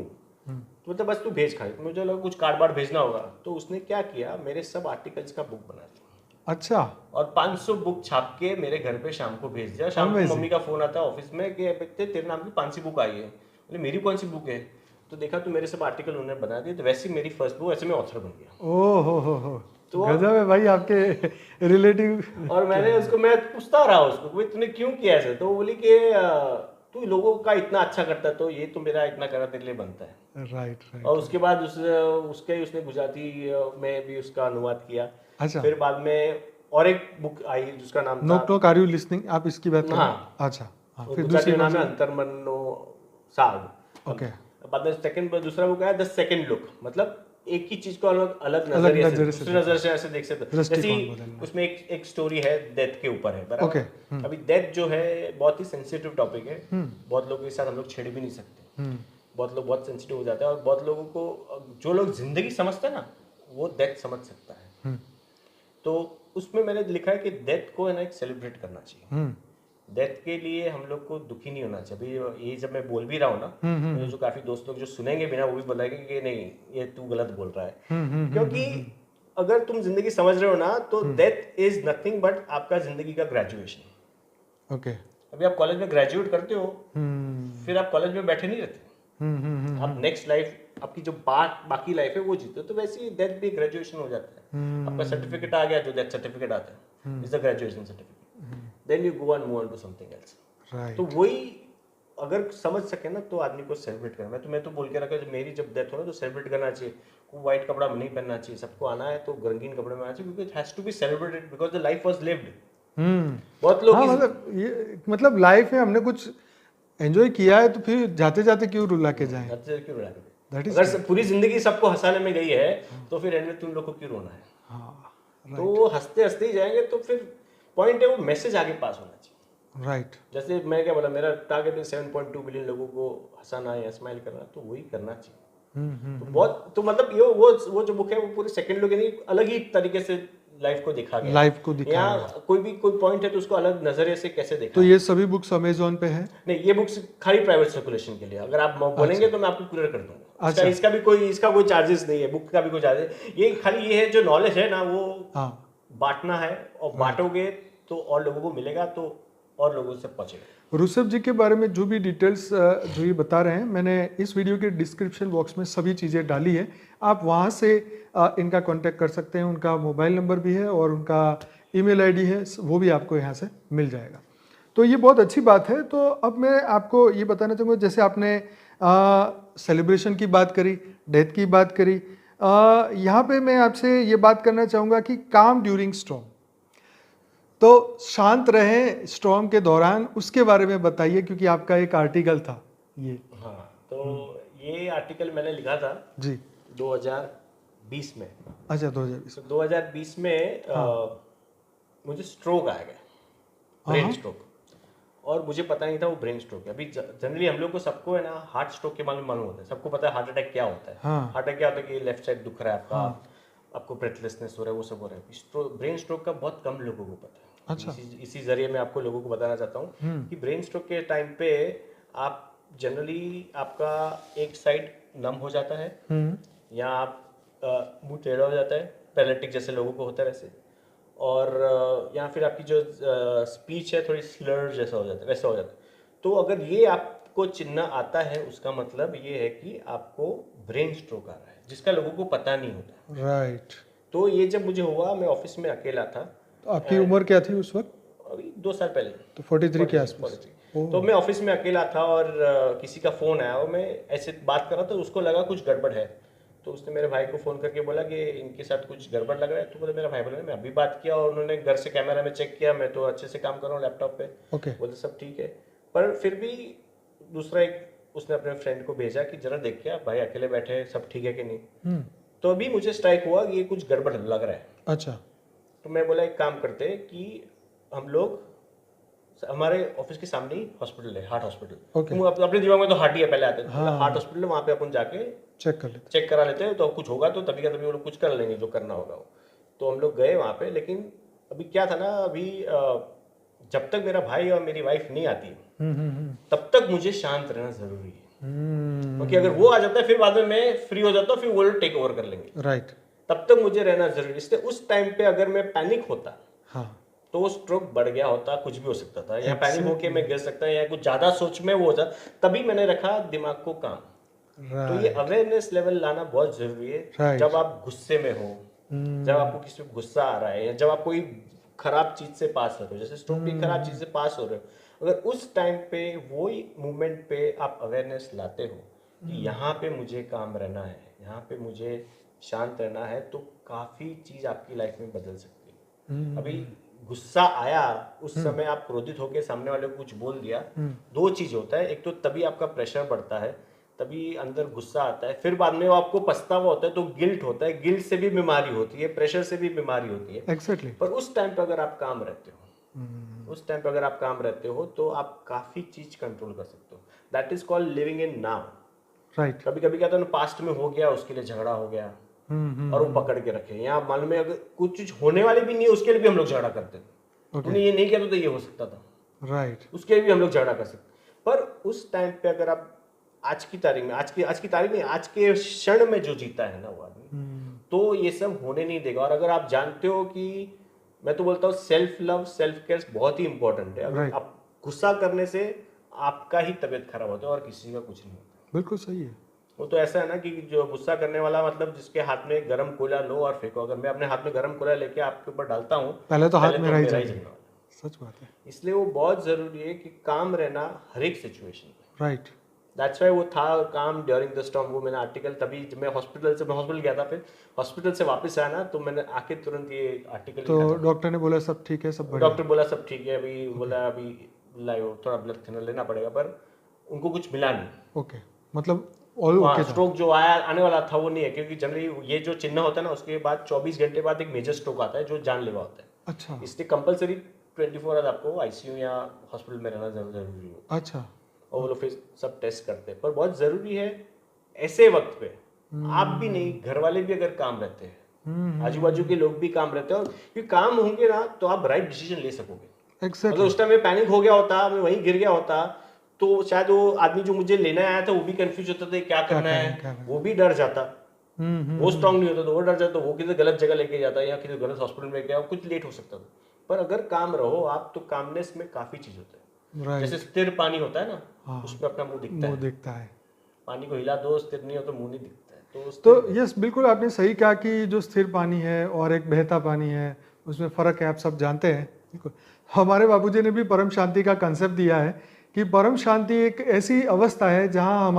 तो मतलब बस तू भेज खाली। मुझे लगा कुछ कार्ड बार भेजना होगा, तो उसने क्या किया, मेरे सब आर्टिकल्स का बुक बना दिया। अच्छा। और 500 बुक छाप के मेरे घर पे शाम को भेज दिया। शाम को मम्मी का फोन आता है ऑफिस में कि बेटे तेरे नाम की 500 बुक आई है। बोले मेरी कौन सी बुक है? तो देखा तो मेरे सब आर्टिकल उन्होंने बना दिए, तो वैसे मेरी फर्स्ट बुक, ऐसे मैं ऑथर बन गया। ओ हो। तो गजब है भाई आपके रिलेटिव। और मैंने उसको, मैं पूछता रहा उसको भाई तूने क्यों किया ऐसे, तो वो बोली कि तू लोगों का इतना अच्छा करता है, तो ये तो मेरा इतना करना तेरे लिए बनता है। राइट। और उसके बाद उसने गुजराती में भी उसका अनुवाद किया। अच्छा। फिर बाद में और एक बुक आई जिसका नाम था knock knock are you listening, आप इसकी बात कर रहे हैं? हाँ। अच्छा। फिर दूसरी नाम है अंतर्मनो साग। ओके। बाद में दूसरा बुक आया द सेकंड लुक, मतलब एक ही चीज को अलग अलग नजरिए से, दूसरी नजर से ऐसे देख सकते। जैसे उसमें एक स्टोरी है डेथ के ऊपर है, बराबर। अभी डेथ जो है बहुत ही सेंसिटिव टॉपिक है, बहुत लोगों के साथ हम लोग छेड़ भी नहीं सकते, बहुत लोग बहुत सेंसिटिव हो जाते हैं, और बहुत लोगों को, जो लोग जिंदगी समझते हैं ना, वो डेथ समझ सकता है। तो उसमें मैंने लिखा है कि डेथ को है ना एक सेलिब्रेट करना चाहिए। डेथ के लिए हम लोग को दुखी नहीं होना चाहिए। अभी ये जब मैं बोल भी रहा हूँ ना, तो जो काफी दोस्त लोग जो सुनेंगे बिना, वो भी बोलेंगे कि नहीं ये तू गलत बोल रहा है। क्योंकि अगर तुम जिंदगी समझ रहे हो ना, तो डेथ इज नथिंग बट आपका जिंदगी का ग्रेजुएशन। ओके। अभी आप कॉलेज में ग्रेजुएट करते हो, फिर आप कॉलेज में बैठे नहीं रहते, आप नेक्स्ट लाइफ, आपकी जो बाकी लाइफ है वो जीते हो। तो वैसे ही डेथ भी ग्रेजुएशन हो जाता है। आपका सर्टिफिकेट आ गया, जो डेथ सर्टिफिकेट आता है is the graduation certificate, then you go and move on to something else. तो वही अगर समझ सके ना तो आदमी को सेलिब्रेट करना। मैं तो बोल के रखा जब मेरी जब डेथ हो ना तो सेलिब्रेट करना चाहिए। को वाइट कपड़ा नहीं पहनना चाहिए, सबको आना है तो रंगीन कपड़े में आना चाहिए, क्योंकि it has to be celebrated because the life was lived. बहुत लोग हाँ, मतलब ये मतलब लाइफ में हमने कुछ एंजॉय किया है तो फिर जाते जाते क्यों रुला के जाएं। क्यों रुला के That is अगर पूरी जिंदगी सबको हंसाने में गई है तो फिर एंड में तुम लोग को क्यों रोना है? हाँ, तो हंसते हंसते ही जाएंगे तो फिर पॉइंट है वो मैसेज आगे पास होना चाहिए। राइट। जैसे मैं क्या बोला, मेरा टारगेट है 7.2 बिलियन लोगों को हंसाना या स्माइल करना, तो वही करना चाहिए। तो बहुत तो मतलब ये वो जो बुक है वो पूरे सेकंड लोग यानी अलग ही तरीके से लाइफ को दिखा गया। लाइफ को दिखाया या कोई पॉइंट है तो उसको अलग नजरिए से कैसे देखा। तो ये सभी बुक्स अमेजोन पे है? नहीं, ये बुक्स खाली प्राइवेट सर्कुलेशन के लिए, अगर आप बोलेंगे तो मैं आपको कुरियर कर दूंगा। अच्छा। इसका कोई चार्जेस नहीं है, बुक का भी कोई चार्जेस। ये खाली ये है जो नॉलेज है ना वो बांटना है, और बांटोगे तो और लोगों को मिलेगा, तो और लोगों से पहुंचेगा। ऋषभ जी के बारे में जो भी डिटेल्स जो ये बता रहे हैं, मैंने इस वीडियो के डिस्क्रिप्शन बॉक्स में सभी चीज़ें डाली है, आप वहाँ से इनका कांटेक्ट कर सकते हैं। उनका मोबाइल नंबर भी है और उनका ईमेल आईडी है, वो भी आपको यहाँ से मिल जाएगा। तो ये बहुत अच्छी बात है। तो अब मैं आपको ये बताना चाहूँगा, जैसे आपने सेलिब्रेशन की बात करी, डेथ की बात करी, यहाँ पे मैं आपसे ये बात करना चाहूँगा कि काम ड्यूरिंग स्टॉर्म, तो शांत रहें स्टॉर्म के दौरान, उसके बारे में बताइए, क्योंकि आपका एक आर्टिकल था ये। हाँ, तो ये आर्टिकल मैंने लिखा था जी 2020 में। अच्छा, 2020। तो 2020 में मुझे स्ट्रोक आ गया, ब्रेन स्ट्रोक, और मुझे पता नहीं था वो ब्रेन स्ट्रोक है। अभी जनरली हम लोग को सबको है ना हार्ट स्ट्रोक के मालूम होता है, सबको पता है हार्ट अटैक क्या होता है। हार्ट अटैक क्या होता है कि लेफ्ट साइड दुख रहा है आपका, आपको ब्रेथलेसनेस हो रहा है, वो सब हो रहा है। ब्रेन स्ट्रोक का बहुत कम लोगों को पता है। अच्छा। इसी जरिए मैं आपको लोगों को बताना चाहता हूँ कि ब्रेन स्ट्रोक के टाइम पे आप जनरली आपका एक साइड नम हो जाता है, या आप मुंह टेढ़ा हो जाता है, पैरालिटिक जैसे लोगों को होता है वैसे, और या फिर आपकी जो स्पीच है थोड़ी स्लर जैसा हो जाता है, वैसा हो जाता है। तो अगर ये आपको चिन्ह आता है, उसका मतलब ये है कि आपको ब्रेन स्ट्रोक आ रहा है, जिसका लोगों को पता नहीं होता। राइट। तो ये जब मुझे हुआ, मैं ऑफिस में अकेला था। तो आपकी उम्र क्या थी उस वक्त? अभी 2 साल पहले, तो 43 के आसपास। तो मैं ऑफिस में अकेला था और किसी का फोन आया, और मैं ऐसे बात कर रहा था, तो उसको लगा कुछ गड़बड़ है। तो उसने मेरे भाई को फ़ोन करके बोला कि इनके साथ कुछ गड़बड़ लग रहा है। तो बोले, मेरा भाई बोला मैं अभी बात किया, और उन्होंने घर से कैमरा में चेक किया, मैं तो अच्छे से काम कर रहा हूँ लैपटॉप पे। बोलते सब ठीक है, पर फिर भी दूसरा एक उसने अपने फ्रेंड को भेजा कि जरा देख के भाई अकेले बैठे हैं, सब ठीक है कि नहीं। तो अभी मुझे स्ट्राइक हुआ कि ये कुछ गड़बड़ लग रहा है। अच्छा। तो मैं बोला एक काम करते कि हम लोग, हमारे ऑफिस के सामने ही हॉस्पिटल है, हार्ट हॉस्पिटल। अपने दिमाग में तो हार्ट ही है, पहले आते हैं हार्ट हॉस्पिटल है, वहाँ पे अपन जाके चेक करा लेते हैं, तो कुछ होगा तो तभी का तभी वो लोग कुछ कर लेंगे जो करना होगा। तो हम लोग गए वहाँ पे, लेकिन अभी क्या था ना, अभी जब तक मेरा भाई और मेरी वाइफ नहीं आती तब तक मुझे शांत रहना जरूरी है, क्योंकि अगर वो आ जाता है फिर बाद में मैं फ्री हो जाता हूँ, फिर वो लोग टेक ओवर कर लेंगे। राइट। तब तक मुझे रहना जरूरी। इसलिए उस टाइम पे अगर मैं पैनिक होता तो वो स्ट्रोक बढ़ गया होता, कुछ भी हो सकता था, या पैनिक होके मैं गिर सकता, या कुछ ज्यादा सोच में वो हो जाता। तभी मैंने रखा दिमाग को काम। तो ये अवेयरनेस लेवल लाना बहुत जरूरी है। जब आप गुस्से में हो, जब आपको किसी को गुस्सा आ रहा है, या जब आप कोई खराब चीज से पास हो रहे हो, जैसे स्ट्रोक की खराब चीज से पास हो रहे हो, अगर उस टाइम पे वही मूवमेंट पे आप अवेयरनेस लाते हो कि यहाँ पे मुझे काम रहना है, यहाँ पे मुझे शांत रहना है, तो काफी चीज आपकी लाइफ में बदल सकती है। अभी गुस्सा आया, उस समय आप क्रोधित होकर सामने वाले को कुछ बोल दिया, दो चीज होता है, एक तो तभी आपका प्रेशर बढ़ता है, तभी अंदर गुस्सा आता है, फिर बाद में वो आपको पछतावा होता है, तो गिल्ट होता है, गिल्ट से भी बीमारी होती है, प्रेशर से भी बीमारी होती है। Exactly. पर उस टाइम पे अगर आप काम रहते हो, उस टाइम पे अगर आप काम रहते हो, तो आप काफी चीज कंट्रोल कर सकते हो। That is called living in now. Right. कभी कभी क्या था ना, पास्ट में हो गया, उसके लिए झगड़ा हो गया और वो पकड़ के रखे, या मालूम है अगर कुछ चीज होने वाली भी नहीं है, उसके लिए भी हम लोग झगड़ा करते थे। तूने ये नहीं किया तो ये हो सकता था, राइट, उसके लिए भी हम लोग झगड़ा कर सकते। पर उस टाइम पे अगर आप आज की तारीख में, आज की तारीख में, आज के क्षण में जो जीता है ना वो आदमी, तो ये सब होने नहीं देगा। और अगर आप जानते हो कि, मैं तो बोलता हूँ सेल्फ लव, सेल्फ केयर बहुत ही इंपॉर्टेंट है। अगर आप गुस्सा करने से आपका ही तबीयत खराब होता है और किसी का कुछ नहीं होता। बिल्कुल सही है। वो तो ऐसा है ना कि जो गुस्सा करने वाला, मतलब जिसके हाथ में गर्म कोयला लो और फेंको, अगर मैं अपने हाथ में गर्म कोयला लेके आपके ऊपर डालता हूँ, पहले तो हाथ मेरा ही जलना। सच बात है। इसलिए वो बहुत जरूरी है कि काम रहना हर एक सिचुएशन में। राइट। दैट्स व्हाई वो था काम ड्यूरिंग द स्टॉर्म। वो मैंने आर्टिकल तभी जब मैं हॉस्पिटल गया था, फिर हॉस्पिटल से वापस आया ना, तो मैंने आके तुरंत ये आर्टिकल तो लिखा था। डॉक्टर ने बोला सब ठीक है, सब बढ़िया। डॉक्टर बोला सब ठीक है, अभी बोला अभी लाइव थोड़ा ब्लड थिनर लेना पड़ेगा, पर उनको कुछ मिला नहीं। ओके, मतलब ऑल हाँ, ओके था। स्ट्रोक जो आने वाला था वो नहीं है, क्योंकि जनरली ये जो चिन्ह होता है ना, उसके बाद 24 घंटे बाद एक मेजर स्ट्रोक आता है जो जानलेवा होता है। अच्छा इसलिए कंपलसरी 24 आवर्स आपको आईसीयू या हॉस्पिटल में रहना जरूरी हो, अच्छा। और वो लोग फिर सब टेस्ट करते हैं। पर बहुत जरूरी है ऐसे वक्त पे, आप भी नहीं, घर वाले भी अगर काम रहते हैं, आजू बाजू के लोग भी काम रहते हैं, और ये काम होंगे ना तो आप राइट डिसीजन ले सकोगे। अगर एग्जैक्टली। उस टाइम में पैनिक हो गया होता, मैं वहीं गिर गया होता, तो शायद वो आदमी जो मुझे लेने आया था वो भी कंफ्यूज होता था क्या करना है, वो भी डर जाता। वो स्ट्रांग नहीं होता तो वो डर जाता, वो किसी गलत जगह लेके जाता या किसी गलत हॉस्पिटल में गया, कुछ लेट हो सकता था। पर अगर काम रहो आप, तो कामनेस में काफी चीज होता है। राइट। जैसे स्थिर पानी होता है ना, हाँ, उसमें अपना मुंह दिखता वो है। दिखता है। पानी को हिला दो, स्थिर नहीं हो तो मुंह नहीं दिखता है। तो तो यस, बिल्कुल आपने सही कहा कि जो स्थिर पानी है और एक बहता पानी है, उसमें फ़र्क है, आप सब जानते हैं। बिल्कुल, हमारे बाबूजी ने भी परम शांति का कंसेप्ट दिया है कि परम शांति एक ऐसी अवस्था है जहाँ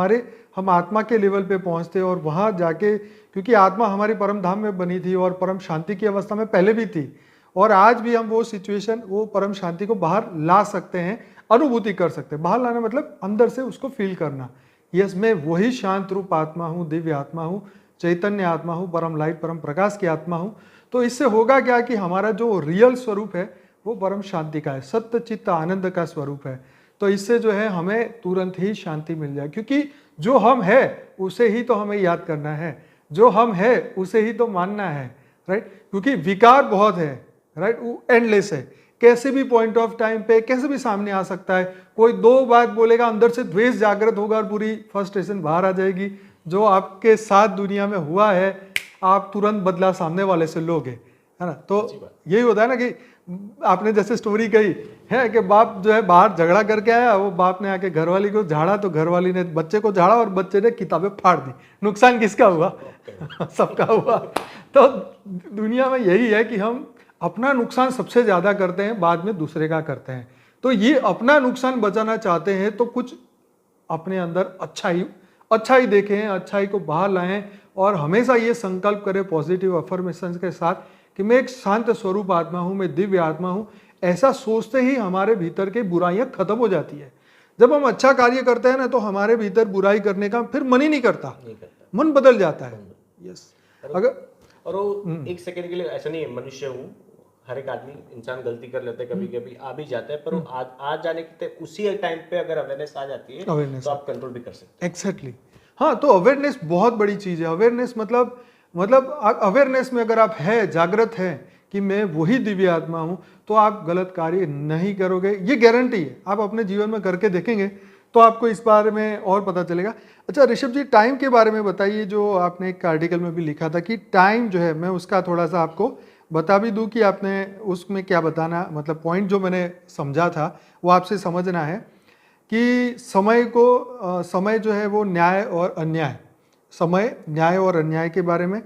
हम आत्मा के लेवल पे पहुँचते हैं, और वहाँ जाके, क्योंकि आत्मा हमारी परम धाम में बनी थी और परम शांति की अवस्था में पहले भी थी, और आज भी हम वो सिचुएशन, वो परम शांति को बाहर ला सकते हैं, अनुभूति कर सकते हैं। बाहर लाना मतलब अंदर से उसको फील करना। यस, मैं वही शांत रूप आत्मा हूँ, दिव्य आत्मा हूँ, चैतन्य आत्मा हूँ, परम लाइट, परम प्रकाश की आत्मा हूँ। तो इससे होगा क्या कि हमारा जो रियल स्वरूप है वो परम शांति का है, सत्य चित्त आनंद का स्वरूप है। तो इससे जो है हमें तुरंत ही शांति मिल जाए, क्योंकि जो हम है उसे ही तो हमें याद करना है, जो हम है उसे ही तो मानना है। राइट, क्योंकि विकार बहुत है, राइट, वो एंडलेस है, कैसे भी पॉइंट ऑफ टाइम पे कैसे भी सामने आ सकता है। कोई दो बात बोलेगा, अंदर से द्वेष जागृत होगा और पूरी फ्रस्ट्रेशन बाहर आ जाएगी। जो आपके साथ दुनिया में हुआ है, आप तुरंत बदला सामने वाले से लोगे, है ना। तो यही होता है ना कि आपने जैसे स्टोरी कही है कि बाप जो है बाहर झगड़ा करके आया, वो बाप ने आके घरवाली को झाड़ा, तो घरवाली ने बच्चे को झाड़ा और बच्चे ने किताबें फाड़ दी। नुकसान किसका हुआ? सबका हुआ। तो दुनिया में यही है कि हम अपना नुकसान सबसे ज्यादा करते हैं, बाद में दूसरे का करते हैं। तो ये अपना नुकसान बचाना चाहते हैं तो कुछ अपने अंदर अच्छाई देखें, अच्छाई को बाहर लाएं, और हमेशा ये संकल्प करें पॉजिटिव अफर्मेशन के साथ कि मैं एक शांत स्वरूप आत्मा हूं, मैं दिव्य आत्मा हूं। ऐसा सोचते ही हमारे भीतर की बुराइयां खत्म हो जाती है। जब हम अच्छा कार्य करते हैं ना, तो हमारे भीतर बुराई करने का फिर मन ही नहीं करता, मन बदल जाता है। यस, अगर और वो एक सेकंड के लिए ऐसा नहीं है, मनुष्य हूँ, हर एक आदमी इंसान गलती कर लेता है, कभी कभी आ भी जाता है, पर वो आ जाने के उसी टाइम पे अगर अवेयरनेस आ जाती है तो आप कंट्रोल भी कर सकते हैं। एग्जैक्टली। हाँ, तो अवेयरनेस बहुत बड़ी चीज है। अवेयरनेस मतलब अवेयरनेस में अगर आप है, जागृत है कि मैं वही दिव्य आत्मा हूं, तो आप गलत कार्य नहीं करोगे, ये गारंटी है। आप अपने जीवन में करके देखेंगे तो आपको इस बारे में और पता चलेगा। अच्छा ऋषभ जी, टाइम के बारे में बताइए। जो आपने एक आर्टिकल में भी लिखा था कि टाइम जो है, मैं उसका थोड़ा सा आपको बता भी दूं कि आपने उसमें क्या बताना, मतलब पॉइंट जो मैंने समझा था वो आपसे समझना है कि समय जो है वो न्याय और अन्याय, समय, न्याय और अन्याय के बारे में।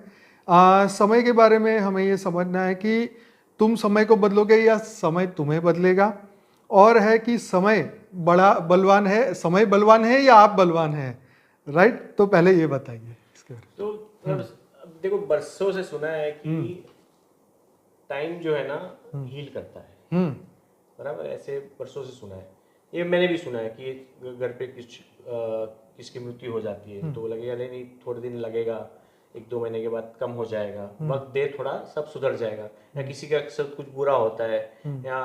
समय के बारे में हमें ये समझना है कि तुम समय को बदलोगे या समय तुम्हें बदलेगा, और है कि समय बड़ा बलवान है, समय बलवान है या आप बलवान हैं। राइट, तो पहले ये बताइए इसके बारे तो अब देखो, बरसों से सुना है कि टाइम जो है ना हील करता है, बराबर, ऐसे बरसों से सुना है। ये मैंने भी सुना है कि घर पे किसकी मृत्यु हो जाती है तो लगेगा नहीं थोड़े दिन लगेगा, 1-2 महीने के बाद कम हो जाएगा, वक्त दे थोड़ा सब सुधर जाएगा। या किसी का अक्सर कुछ बुरा होता है, या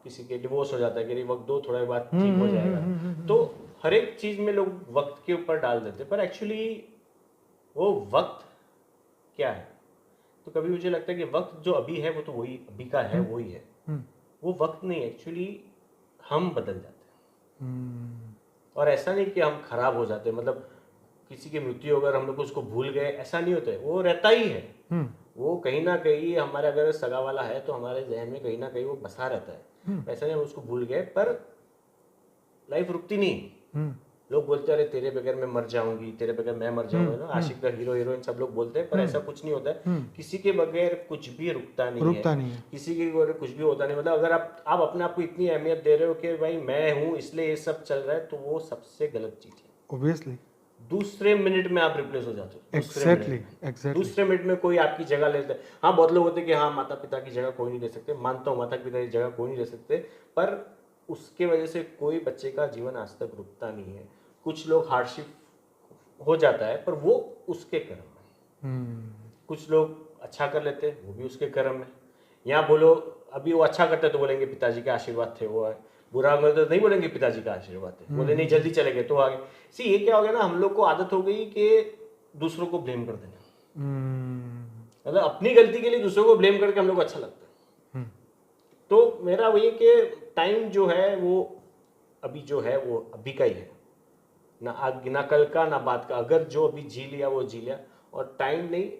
किसी के डिवोर्स हो जाता है कि वक्त दो, थोड़ा बाद ठीक हो जाएगा। तो हर एक चीज में लोग वक्त के ऊपर डाल देते, पर एक्चुअली वो वक्त क्या है? तो कभी मुझे लगता है कि वक्त जो अभी है वो तो वही अभी का है, वही है। वो वक्त नहीं, एक्चुअली हम बदल जाते हैं। और ऐसा नहीं कि हम खराब हो जाते, मतलब किसी की मृत्यु अगर हम लोग उसको भूल गए, ऐसा नहीं होता है, वो रहता ही है। वो कहीं ना कहीं हमारे, अगर सगा वाला है तो हमारे जहन में कहीं ना कहीं वो बसा रहता है। ऐसा नहीं हम उसको भूल गए, पर लाइफ रुकती नहीं। लोग बोलते हैं अरे तेरे बगैर मैं मर जाऊंगी, तेरे बगैर मैं मर जाऊंगा ना, आशिक का हीरो हीरोइन सब लोग बोलते हैं, पर ऐसा कुछ नहीं होता है। किसी के बगैर कुछ भी रुकता नहीं है, किसी के बगैर कुछ भी होता नहीं। मतलब अगर आप अपने आप को इतनी अहमियत दे रहे हो कि भाई मैं हूँ इसलिए ये सब चल रहा है, तो वो सबसे गलत चीज है। ऑब्वियसली दूसरे मिनट में आप रिप्लेस हो जाते हो। एग्जैक्टली दूसरे मिनट में कोई आपकी जगह लेते हैं। हाँ, बहुत लोग होते हैं कि हाँ माता पिता की जगह कोई नहीं ले सकते, मानता हूँ माता पिता की जगह कोई नहीं ले सकते, पर उसके वजह से कोई बच्चे का जीवन आज तक रुकता नहीं है। कुछ लोग हार्डशिप हो जाता है, पर वो उसके कर्म है। कुछ लोग अच्छा कर लेते हैं, वो भी उसके कर्म है। यहाँ बोलो अभी वो अच्छा करते तो बोलेंगे पिताजी के आशीर्वाद थे वो है, बुरा हो तो नहीं बोलेंगे पिताजी का आशीर्वाद है, बोले नहीं जल्दी चले गए तो आगे। सी ये क्या हो गया ना, हम लोग को आदत हो गई कि दूसरों को ब्लेम कर देना। मतलब अपनी गलती के लिए दूसरों को ब्लेम करके हम लोग को अच्छा लगता है। तो मेरा वही कि टाइम जो है वो अभी जो है वो अभी का ही है, ना कल का ना बाद का। अगर जो अभी जी लिया वो जी लिया, और टाइम नहीं,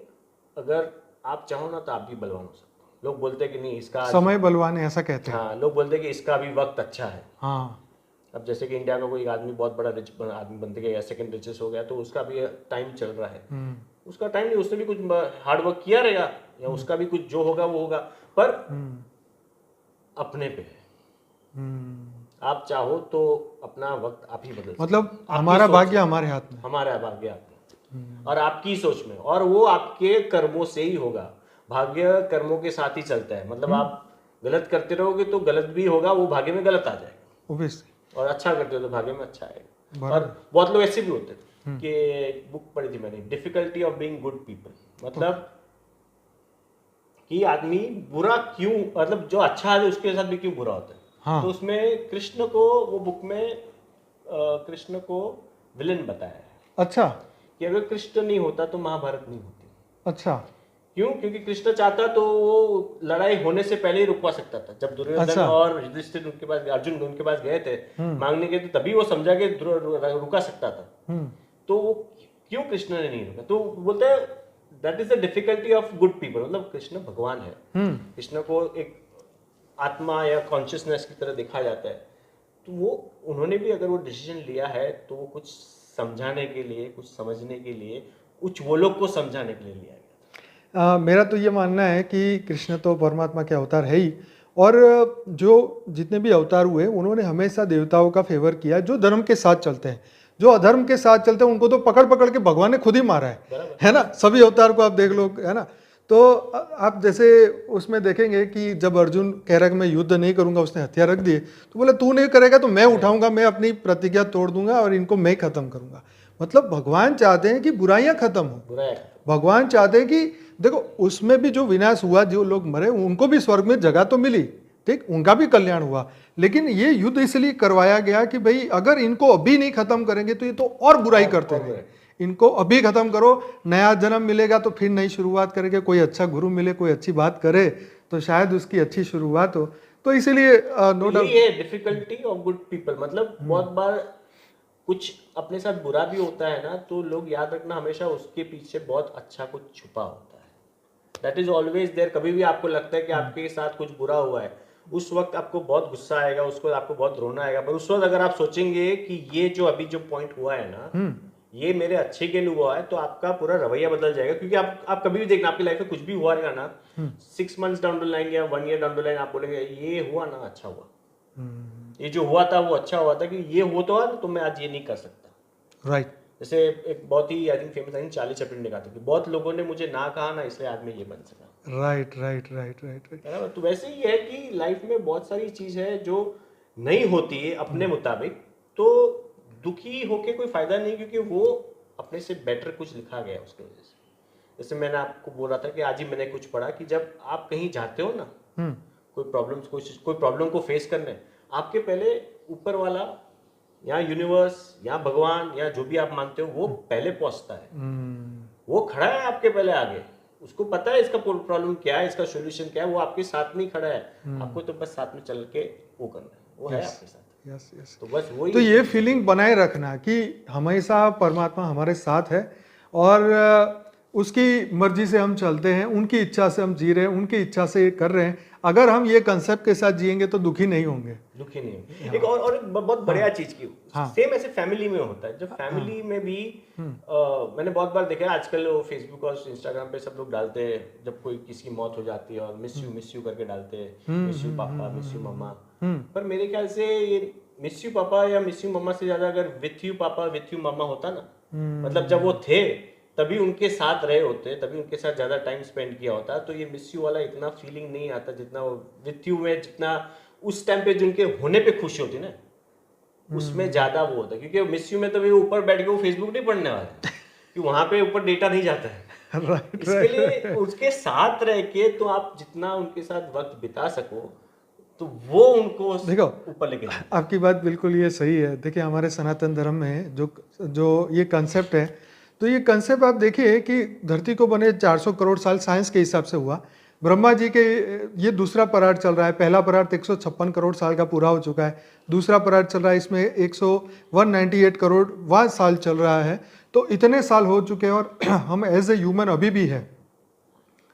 अगर आप चाहो ना तो आप भी बलवान हो सकते हो। लोग बोलते हैं कि नहीं इसका समय बलवान है, ऐसा कहते हैं। हाँ, लोग बोलते हैं कि इसका अभी वक्त अच्छा है। हाँ, अब जैसे कि इंडिया का कोई आदमी बहुत बड़ा रिच आदमी बनते गया, सेकंड रिचेस्ट हो गया, तो उसका भी टाइम चल रहा है। उसका टाइम नहीं, उसने भी कुछ हार्ड वर्क किया रहेगा, या उसका भी कुछ जो होगा वो होगा, पर अपने पे है। आप चाहो तो अपना वक्त आप ही बदल सकते। मतलब हमारा भाग्य हमारे हाथ में, हमारा भाग्य आप में और आपकी सोच में, और वो आपके कर्मों से ही होगा। भाग्य कर्मों के साथ ही चलता है। मतलब आप गलत करते रहोगे तो गलत भी होगा, वो भाग्य में गलत आ जाएगा। ऑब्वियसली। और अच्छा करते हो तो भाग्य में अच्छा आएगा। और बहुत लोग ऐसे भी होते थे कि एक बुक पढ़ी थी मैंने, difficulty of being good people. मतलब कि आदमी बुरा क्यों, मतलब जो अच्छा है उसके साथ भी क्यों बुरा होता है। हाँ। तो उसमें कृष्ण को, वो बुक में कृष्ण को विलन बताया है। अच्छा। कि अगर कृष्ण नहीं होता तो महाभारत नहीं होती। अच्छा। क्यों? क्योंकि कृष्ण चाहता तो वो लड़ाई होने से पहले ही रुकवा सकता था। जब दुर्योधन और युधिष्ठिर उनके पास, अर्जुन उनके पास गए थे मांगने के, तो तभी वो समझा कि रुका सकता था। तो वो क्यों कृष्ण ने नहीं रुका? तो बोलते हैं that is the difficulty of good people. मतलब कृष्ण भगवान है, कृष्ण को एक आत्मा या कॉन्शियसनेस की तरह देखा जाता है। तो वो उन्होंने भी अगर वो डिसीजन लिया है तो वो कुछ समझाने के लिए, कुछ समझने के लिए, कुछ वो लोग को समझाने के लिए लिया गया। मेरा तो ये मानना है कि कृष्ण तो परमात्मा के अवतार है ही, और जो जितने भी अवतार हुए उन्होंने हमेशा देवताओं का फेवर किया, जो धर्म के साथ चलते हैं। जो अधर्म के साथ चलते हैं उनको तो पकड़ पकड़ के भगवान ने खुद ही मारा है ना। सभी अवतार को आप देख लो, है ना। तो आप जैसे उसमें देखेंगे कि जब अर्जुन कह रहा है कि मैं युद्ध नहीं करूंगा, उसने हथियार रख दिए, तो बोले तू नहीं करेगा तो मैं उठाऊंगा, मैं अपनी प्रतिज्ञा तोड़ दूंगा और इनको मैं खत्म करूंगा। मतलब भगवान चाहते हैं कि बुराइयां खत्म हो। भगवान चाहते हैं कि देखो उसमें भी जो विनाश हुआ, जो लोग मरे उनको भी स्वर्ग में जगह तो मिली, ठीक, उनका भी कल्याण हुआ, लेकिन ये युद्ध इसलिए करवाया गया कि भाई अगर इनको अभी नहीं खत्म करेंगे तो ये तो और बुराई करते रहेंगे। इनको अभी खत्म करो, नया जन्म मिलेगा तो फिर नई शुरुआत करेंगे। कोई अच्छा गुरु मिले, कोई अच्छी बात करे तो शायद उसकी अच्छी शुरुआत हो। तो इसीलिए नो डाउट ये डिफिकल्टी ऑफ गुड पीपल। मतलब बहुत बार कुछ अपने साथ बुरा भी होता है ना, तो लोग याद रखना हमेशा उसके पीछे बहुत अच्छा कुछ छुपा होता है। That is always there. कभी भी आपको लगता है कि आपके साथ कुछ बुरा हुआ है, उस वक्त आपको बहुत गुस्सा आएगा, उसको आपको बहुत रोना आएगा, पर उस वक्त अगर आप सोचेंगे कि ये जो अभी जो पॉइंट हुआ है ना, ये मेरे अच्छे के लिए हुआ है, तो आपका पूरा रवैया बदल जाएगा। क्योंकि आप कभी भी देखना आपकी लाइफ में कुछ भी हुआ रहेगा ना, 6 months डाउन द लाइन या 1 year डाउन द लाइन आप बोलेंगे ये हुआ ना अच्छा हुआ, ये जो हुआ था वो अच्छा हुआ था, कि ये हो तो है तो मैं आज ये नहीं कर सकता। राइट। जैसे एक बहुत ही I think famous line Charlie Chaplin ने कहा था कि बहुत लोगों ने मुझे ना कहा ना, इसलिए आज मैं ये बन सका। Right right right right right. बराबर। तो वैसे ही है कि लाइफ में बहुत सारी चीज है जो नहीं होती है अपने मुताबिक, तो दुखी होके कोई फायदा नहीं, क्योंकि वो अपने से बेटर कुछ लिखा गया उसकी वजह से। जैसे मैंने आपको बोल रहा था कि आज ही मैंने कुछ पढ़ा कि जब आप कहीं जाते हो ना, कोई प्रॉब्लम को फेस करने, आपके पहले ऊपर वाला या यूनिवर्स या भगवान या जो भी आप मानते हो वो पहले पहुंचता है। वो खड़ा है आपके पहले आगे, उसको पता है इसका प्रॉब्लम क्या है, इसका सॉल्यूशन क्या है, वो आपके साथ नहीं खड़ा है। आपको तो बस साथ में चल के वो करना है, वो है आपके साथ। Yes yes. तो बस वही, तो ये फीलिंग बनाए रखना कि हमेशा परमात्मा हमारे साथ है, और उसकी मर्जी से हम चलते हैं, उनकी इच्छा से हम जी रहे हैं, उनकी इच्छा से कर रहे हैं। अगर हम ये कंसेप्ट के साथ जिएंगे तो दुखी नहीं होंगे। दुखी नहीं होंगे। एक और एक बहुत बढ़िया चीज की, सेम ऐसे फैमिली में होता है। जब फैमिली में भी मैंने बहुत बार देखा है, आजकल वो फेसबुक और इंस्टाग्राम पे सब लोग डालते हैं, जब कोई किसी की मौत हो जाती है और मिस यू करके डालते हैं, मिस यू पापा, मिस यू मम्मा। पर मेरे ख्याल से ये मिस यू पापा या मिस यू मम्मा से ज्यादा अगर विथ यू पापा विथ यू मम्मा होता ना, मतलब जब वो थे तभी उनके साथ रहे होते, तभी उनके साथ ज्यादा टाइम स्पेंड किया होता, तो ये मिस यू वाला इतना फीलिंग नहीं आता जितना वो विथ यू में, जितना उस टाइम पे जिनके होने पे खुशी होती ना, उसमें ज्यादा वो होता है। क्योंकि मिस यू में तो वे ऊपर बैठ के वो फेसबुक नहीं पढ़ने वाले, कि वहां पे ऊपर डेटा नहीं जाता है। इसके लिए उसके साथ रह के तो आप जितना उनके साथ वक्त बिता सको तो वो उनको देखो ऊपर लेके जाए। आपकी बात बिल्कुल ये सही है। देखिए हमारे सनातन धर्म में जो ये कंसेप्ट है, तो ये कंसेप्ट आप देखिए कि धरती को बने 400 करोड़ साल साइंस के हिसाब से हुआ। ब्रह्मा जी के ये दूसरा परार्थ चल रहा है। पहला परार्थ 156 करोड़ साल का पूरा हो चुका है, दूसरा परार्थ चल रहा है, इसमें 198 करोड़ वह साल चल रहा है। तो इतने साल हो चुके हैं और हम एज ए ह्यूमन अभी भी है,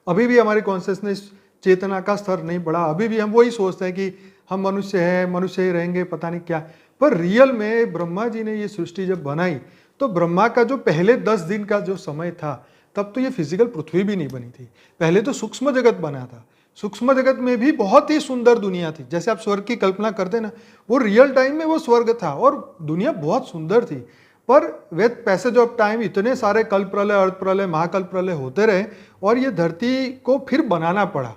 अभी भी हमारी कॉन्शियसनेस, चेतना का स्तर नहीं बढ़ा। अभी भी हम वही सोचते हैं कि हम मनुष्य हैं, मनुष्य ही रहेंगे, पता नहीं क्या। पर रियल में ब्रह्मा जी ने ये सृष्टि जब बनाई तो ब्रह्मा का जो पहले 10 दिन का जो समय था, तब तो ये फिजिकल पृथ्वी भी नहीं बनी थी। पहले तो सूक्ष्म जगत बना था। सूक्ष्म जगत में भी बहुत ही सुंदर दुनिया थी। जैसे आप स्वर्ग की कल्पना करते ना, वो रियल टाइम में वो स्वर्ग था और दुनिया बहुत सुंदर थी। पर विद पैसेज ऑफ टाइम इतने सारे कल्प प्रलय, अर्थ प्रलय, महाकल्प प्रलय होते रहे और ये धरती को फिर बनाना पड़ा,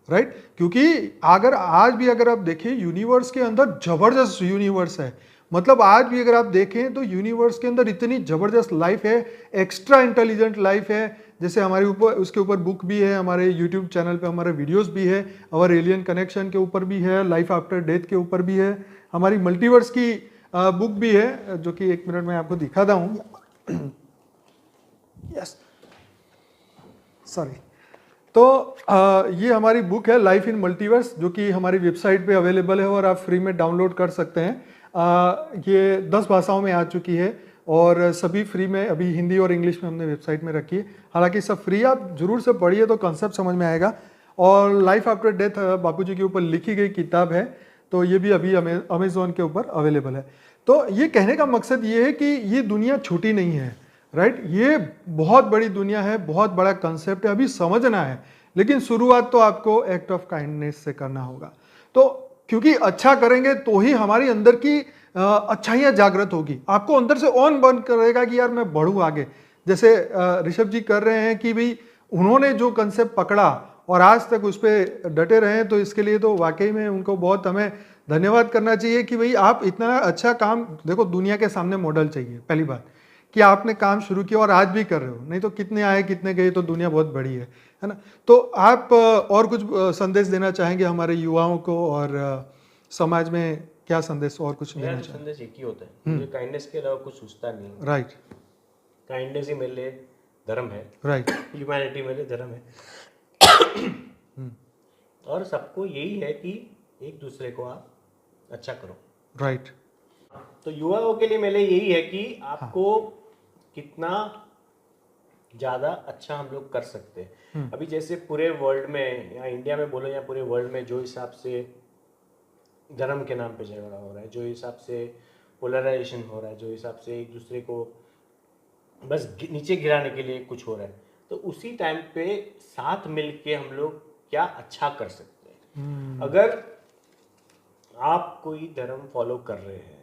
राइट। क्योंकि अगर आज भी अगर आप देखें यूनिवर्स के अंदर जबरदस्त यूनिवर्स है। मतलब आज भी अगर आप देखें तो यूनिवर्स के अंदर इतनी जबरदस्त लाइफ है, एक्स्ट्रा इंटेलिजेंट लाइफ है। जैसे हमारे ऊपर उसके ऊपर बुक भी है, हमारे यूट्यूब चैनल पे हमारे वीडियोस भी है, और एलियन कनेक्शन के ऊपर भी है, लाइफ आफ्टर डेथ के ऊपर भी है, हमारी मल्टीवर्स की बुक भी है, जो कि 1 मिनट में आपको दिखाता हूँ। Yes, sorry. तो ये हमारी बुक है लाइफ इन मल्टीवर्स, जो कि हमारी वेबसाइट पे अवेलेबल है और आप फ्री में डाउनलोड कर सकते हैं। ये 10 भाषाओं में आ चुकी है और सभी फ्री में, अभी हिंदी और इंग्लिश में हमने वेबसाइट में रखी है। हालांकि सब फ्री, आप जरूर से पढ़िए तो कंसेप्ट समझ में आएगा। और लाइफ आफ्टर डेथ बापूजी के ऊपर लिखी गई किताब है, तो ये भी अभी अमेजोन के ऊपर अवेलेबल है। तो ये कहने का मकसद ये है कि ये दुनिया छोटी नहीं है, राइट। ये बहुत बड़ी दुनिया है, बहुत बड़ा कंसेप्ट है, अभी समझना है। लेकिन शुरुआत तो आपको एक्ट ऑफ काइंडनेस से करना होगा। तो क्योंकि अच्छा करेंगे तो ही हमारी अंदर की अच्छाइयाँ जागृत होगी। आपको अंदर से ऑन बंद करेगा कि यार मैं बढ़ूँ आगे। जैसे ऋषभ जी कर रहे हैं कि भाई उन्होंने जो कंसेप्ट पकड़ा और आज तक उस पर डटे रहे हैं, तो इसके लिए तो वाकई में उनको बहुत हमें धन्यवाद करना चाहिए कि भाई आप इतना अच्छा काम, देखो दुनिया के सामने मॉडल चाहिए पहली बात, कि आपने काम शुरू किया और आज भी कर रहे हो। नहीं तो कितने आए कितने गए, तो दुनिया बहुत बड़ी है ना। तो आप और कुछ संदेश देना चाहेंगे हमारे युवाओं को, और समाज में क्या संदेश और कुछ देना चाहेंगे? संदेश एक ही होता है, मुझे काइंडनेस के अलावा कुछ सोचता नहीं, राइट। काइंडनेस ही मेरे लिए धर्म है, राइट। ह्यूमैनिटी मेरे लिए धर्म है। और सबको यही है कि एक दूसरे को आप अच्छा करो, राइट। तो युवाओं के लिए मेरे यही है कि आपको कितना ज्यादा अच्छा हम लोग कर सकते हैं। अभी जैसे पूरे वर्ल्ड में, या इंडिया में बोलो या पूरे वर्ल्ड में, जो हिसाब से धर्म के नाम पे झगड़ा हो रहा है, जो हिसाब से पोलराइजेशन हो रहा है, जो हिसाब से एक दूसरे को बस नीचे गिराने के लिए कुछ हो रहा है, तो उसी टाइम पे साथ मिलके हम लोग क्या अच्छा कर सकते हैं। अगर आप कोई धर्म फॉलो कर रहे हैं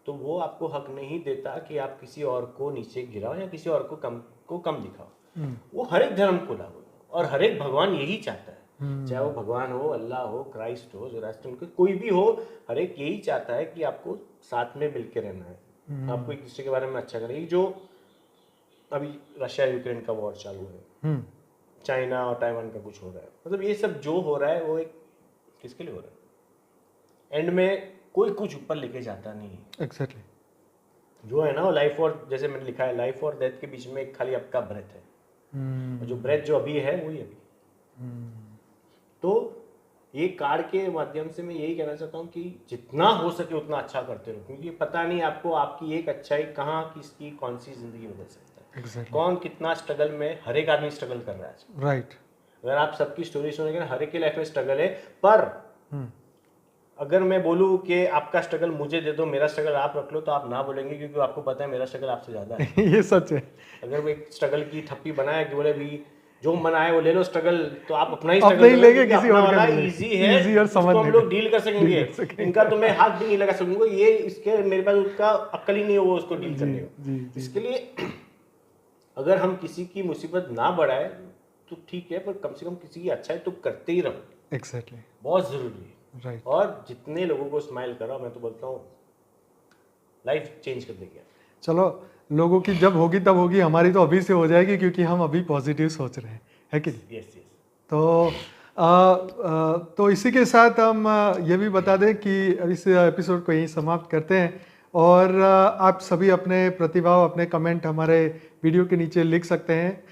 तो वो आपको हक नहीं देता कि आप किसी और को नीचे गिराओ या किसी और को कम दिखाओ। वो हर एक धर्म को लागू है और हर एक भगवान यही चाहता है, चाहे वो भगवान हो, अल्लाह हो, क्राइस्ट हो, ज़ोरास्ट्रियन कोई भी हो, हर एक यही चाहता है कि आपको साथ में मिलकर रहना है, आपको एक दूसरे के बारे में अच्छा करें। जो अभी रशिया यूक्रेन का वॉर चालू है, चाइना और ताइवान का कुछ हो रहा है, मतलब ये सब जो हो रहा है वो एक किसके लिए हो रहा है? एंड में कोई कुछ ऊपर लेके जाता नहीं है। एग्जैक्टली। जो है ना वो लाइफ और, जैसे मैंने लिखा है, लाइफ और डेथ के बीच में एक खाली आपका ब्रेथ है, और जो ब्रेथ जो अभी है वही अभी। तो ये कार्ड के माध्यम से मैं यही कहना चाहता हूँ कि जितना हो सके उतना अच्छा करते रहो, क्योंकि पता नहीं आपको आपकी एक अच्छाई कहाँ किसकी कौन सी जिंदगी बदल सकता है। Exactly. कौन कितना स्ट्रगल में, हर एक आदमी स्ट्रगल कर रहा है। राइट। अगर आप सबकी स्टोरी सुनेंगे ना, हर एक की लाइफ में स्ट्रगल है, पर अगर मैं बोलूँ कि आपका स्ट्रगल मुझे दे दो, मेरा स्ट्रगल आप रख लो, तो आप ना बोलेंगे, क्योंकि आपको पता है मेरा स्ट्रगल आपसे ज्यादा है। ये सच है। अगर वो एक स्ट्रगल की थप्पी बनाए कि बोले भी जो मन आए वो ले लो स्ट्रगल, तो आप अपना ही अपना स्ट्रगल ही लेंगे, किसी और का नहीं इजी लेंगे। है, Easy और इसको समझने हम लोग का। डील कर सकेंगे। इनका तो मैं हाथ भी नहीं लगा सकूंगा, ये इसके मेरे पास उसका अक्ल ही नहीं हो वो उसको डील करने का। इसके लिए अगर हम किसी की मुसीबत ना बढ़ाए तो ठीक है, पर कम से कम किसी की अच्छाई तो करते ही रहो। एग्जैक्टली। बहुत जरूरी है। राइट। और जितने लोगों को स्माइल करो, मैं तो बोलता हूँ लाइफ चेंज कर देगी। चलो, लोगों की जब होगी तब होगी, हमारी तो अभी से हो जाएगी, क्योंकि हम अभी पॉजिटिव सोच रहे हैं, है कि नहीं? यस। तो तो इसी के साथ हम ये भी बता दें कि इस एपिसोड को यहीं समाप्त करते हैं। और आप सभी अपने प्रतिभाव, अपने कमेंट हमारे वीडियो के नीचे लिख सकते हैं।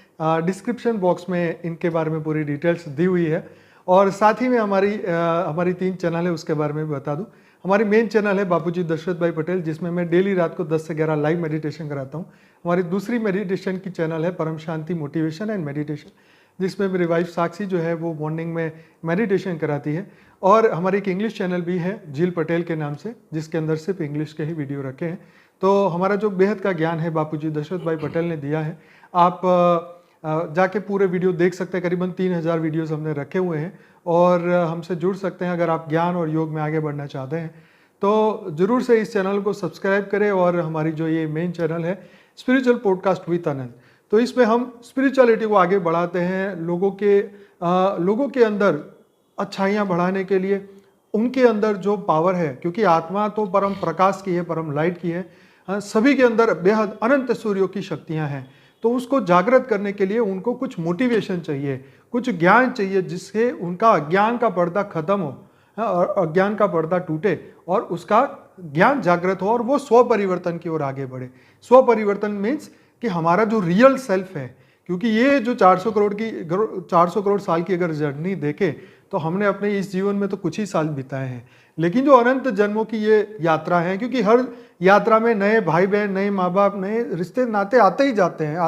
डिस्क्रिप्शन बॉक्स में इनके बारे में पूरी डिटेल्स दी हुई है। और साथ ही में हमारी 3 चैनल है, उसके बारे में भी बता दूं। हमारी मेन चैनल है बापूजी दशरथ भाई पटेल, जिसमें मैं डेली रात को 10 से 11 लाइव मेडिटेशन कराता हूँ। हमारी दूसरी मेडिटेशन की चैनल है परम शांति मोटिवेशन एंड मेडिटेशन, जिसमें मेरी वाइफ साक्षी जो है वो मॉर्निंग में मेडिटेशन कराती है। और हमारी एक इंग्लिश चैनल भी है झील पटेल के नाम से, जिसके अंदर सिर्फ इंग्लिश के ही वीडियो रखे हैं। तो हमारा जो बेहद का ज्ञान है बापूजी दशरथ भाई पटेल ने दिया है, आप जाके पूरे वीडियो देख सकते हैं। करीबन 3000 वीडियोस हमने रखे हुए हैं, और हमसे जुड़ सकते हैं। अगर आप ज्ञान और योग में आगे बढ़ना चाहते हैं तो ज़रूर से इस चैनल को सब्सक्राइब करें। और हमारी जो ये मेन चैनल है स्पिरिचुअल पॉडकास्ट विद अनंत, तो इसमें हम स्पिरिचुअलिटी को आगे बढ़ाते हैं। लोगों के अंदर अच्छाइयाँ बढ़ाने के लिए, उनके अंदर जो पावर है, क्योंकि आत्मा तो परम प्रकाश की है, परम लाइट की है। सभी के अंदर बेहद अनंत सूर्यों की शक्तियाँ हैं। तो उसको जागृत करने के लिए उनको कुछ मोटिवेशन चाहिए, कुछ ज्ञान चाहिए, जिससे उनका अज्ञान का पर्दा खत्म हो और अज्ञान का पर्दा टूटे, और उसका ज्ञान जागृत हो, और वो स्व परिवर्तन की ओर आगे बढ़े। स्व परिवर्तन मीन्स कि हमारा जो रियल सेल्फ है, क्योंकि ये जो 400 करोड़ साल की अगर जर्नी देखे, तो हमने अपने इस जीवन में तो कुछ ही साल बिताए हैं, लेकिन जो अनंत जन्मों की ये यात्रा है, क्योंकि हर यात्रा में नए भाई बहन, नए माँ बाप, नए रिश्ते नाते आते ही जाते हैं।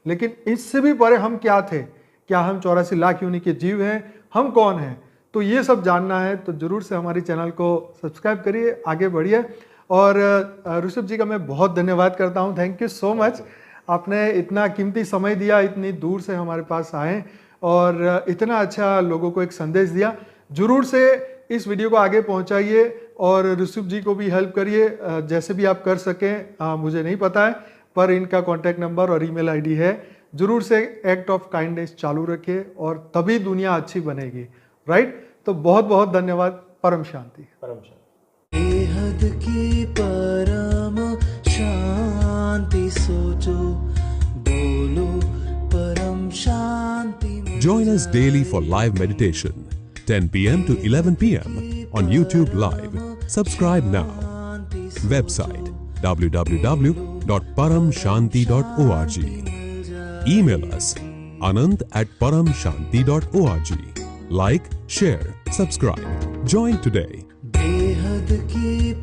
लेकिन इससे भी परे हम क्या थे, क्या हम 84 लाख योनि के जीव हैं, हम कौन हैं? तो ये सब जानना है तो जरूर से हमारी चैनल को सब्सक्राइब करिए, आगे बढ़िए। और ऋषभ जी का मैं बहुत धन्यवाद करता हूँ। थैंक यू सो मच, आपने इतना कीमती समय दिया, इतनी दूर से हमारे पास आए और इतना अच्छा लोगों को एक संदेश दिया। जरूर से इस वीडियो को आगे पहुंचाइए और ऋषभ जी को भी हेल्प करिए, जैसे भी आप कर सकें। मुझे नहीं पता है, पर इनका कॉन्टैक्ट नंबर और ईमेल आईडी है। जरूर से एक्ट ऑफ काइंडनेस चालू रखिए, और तभी दुनिया अच्छी बनेगी। राइट? तो बहुत बहुत धन्यवाद। परम शांति। परम शांति। बेहद की परम शांति सोचो, बोलो परम शांति। Join us daily for live meditation, 10 p.m. to 11 p.m. on YouTube Live. Subscribe now. Website www.paramshanti.org. Email us anant@paramshanti.org. Like, share, subscribe. Join today. बेहद की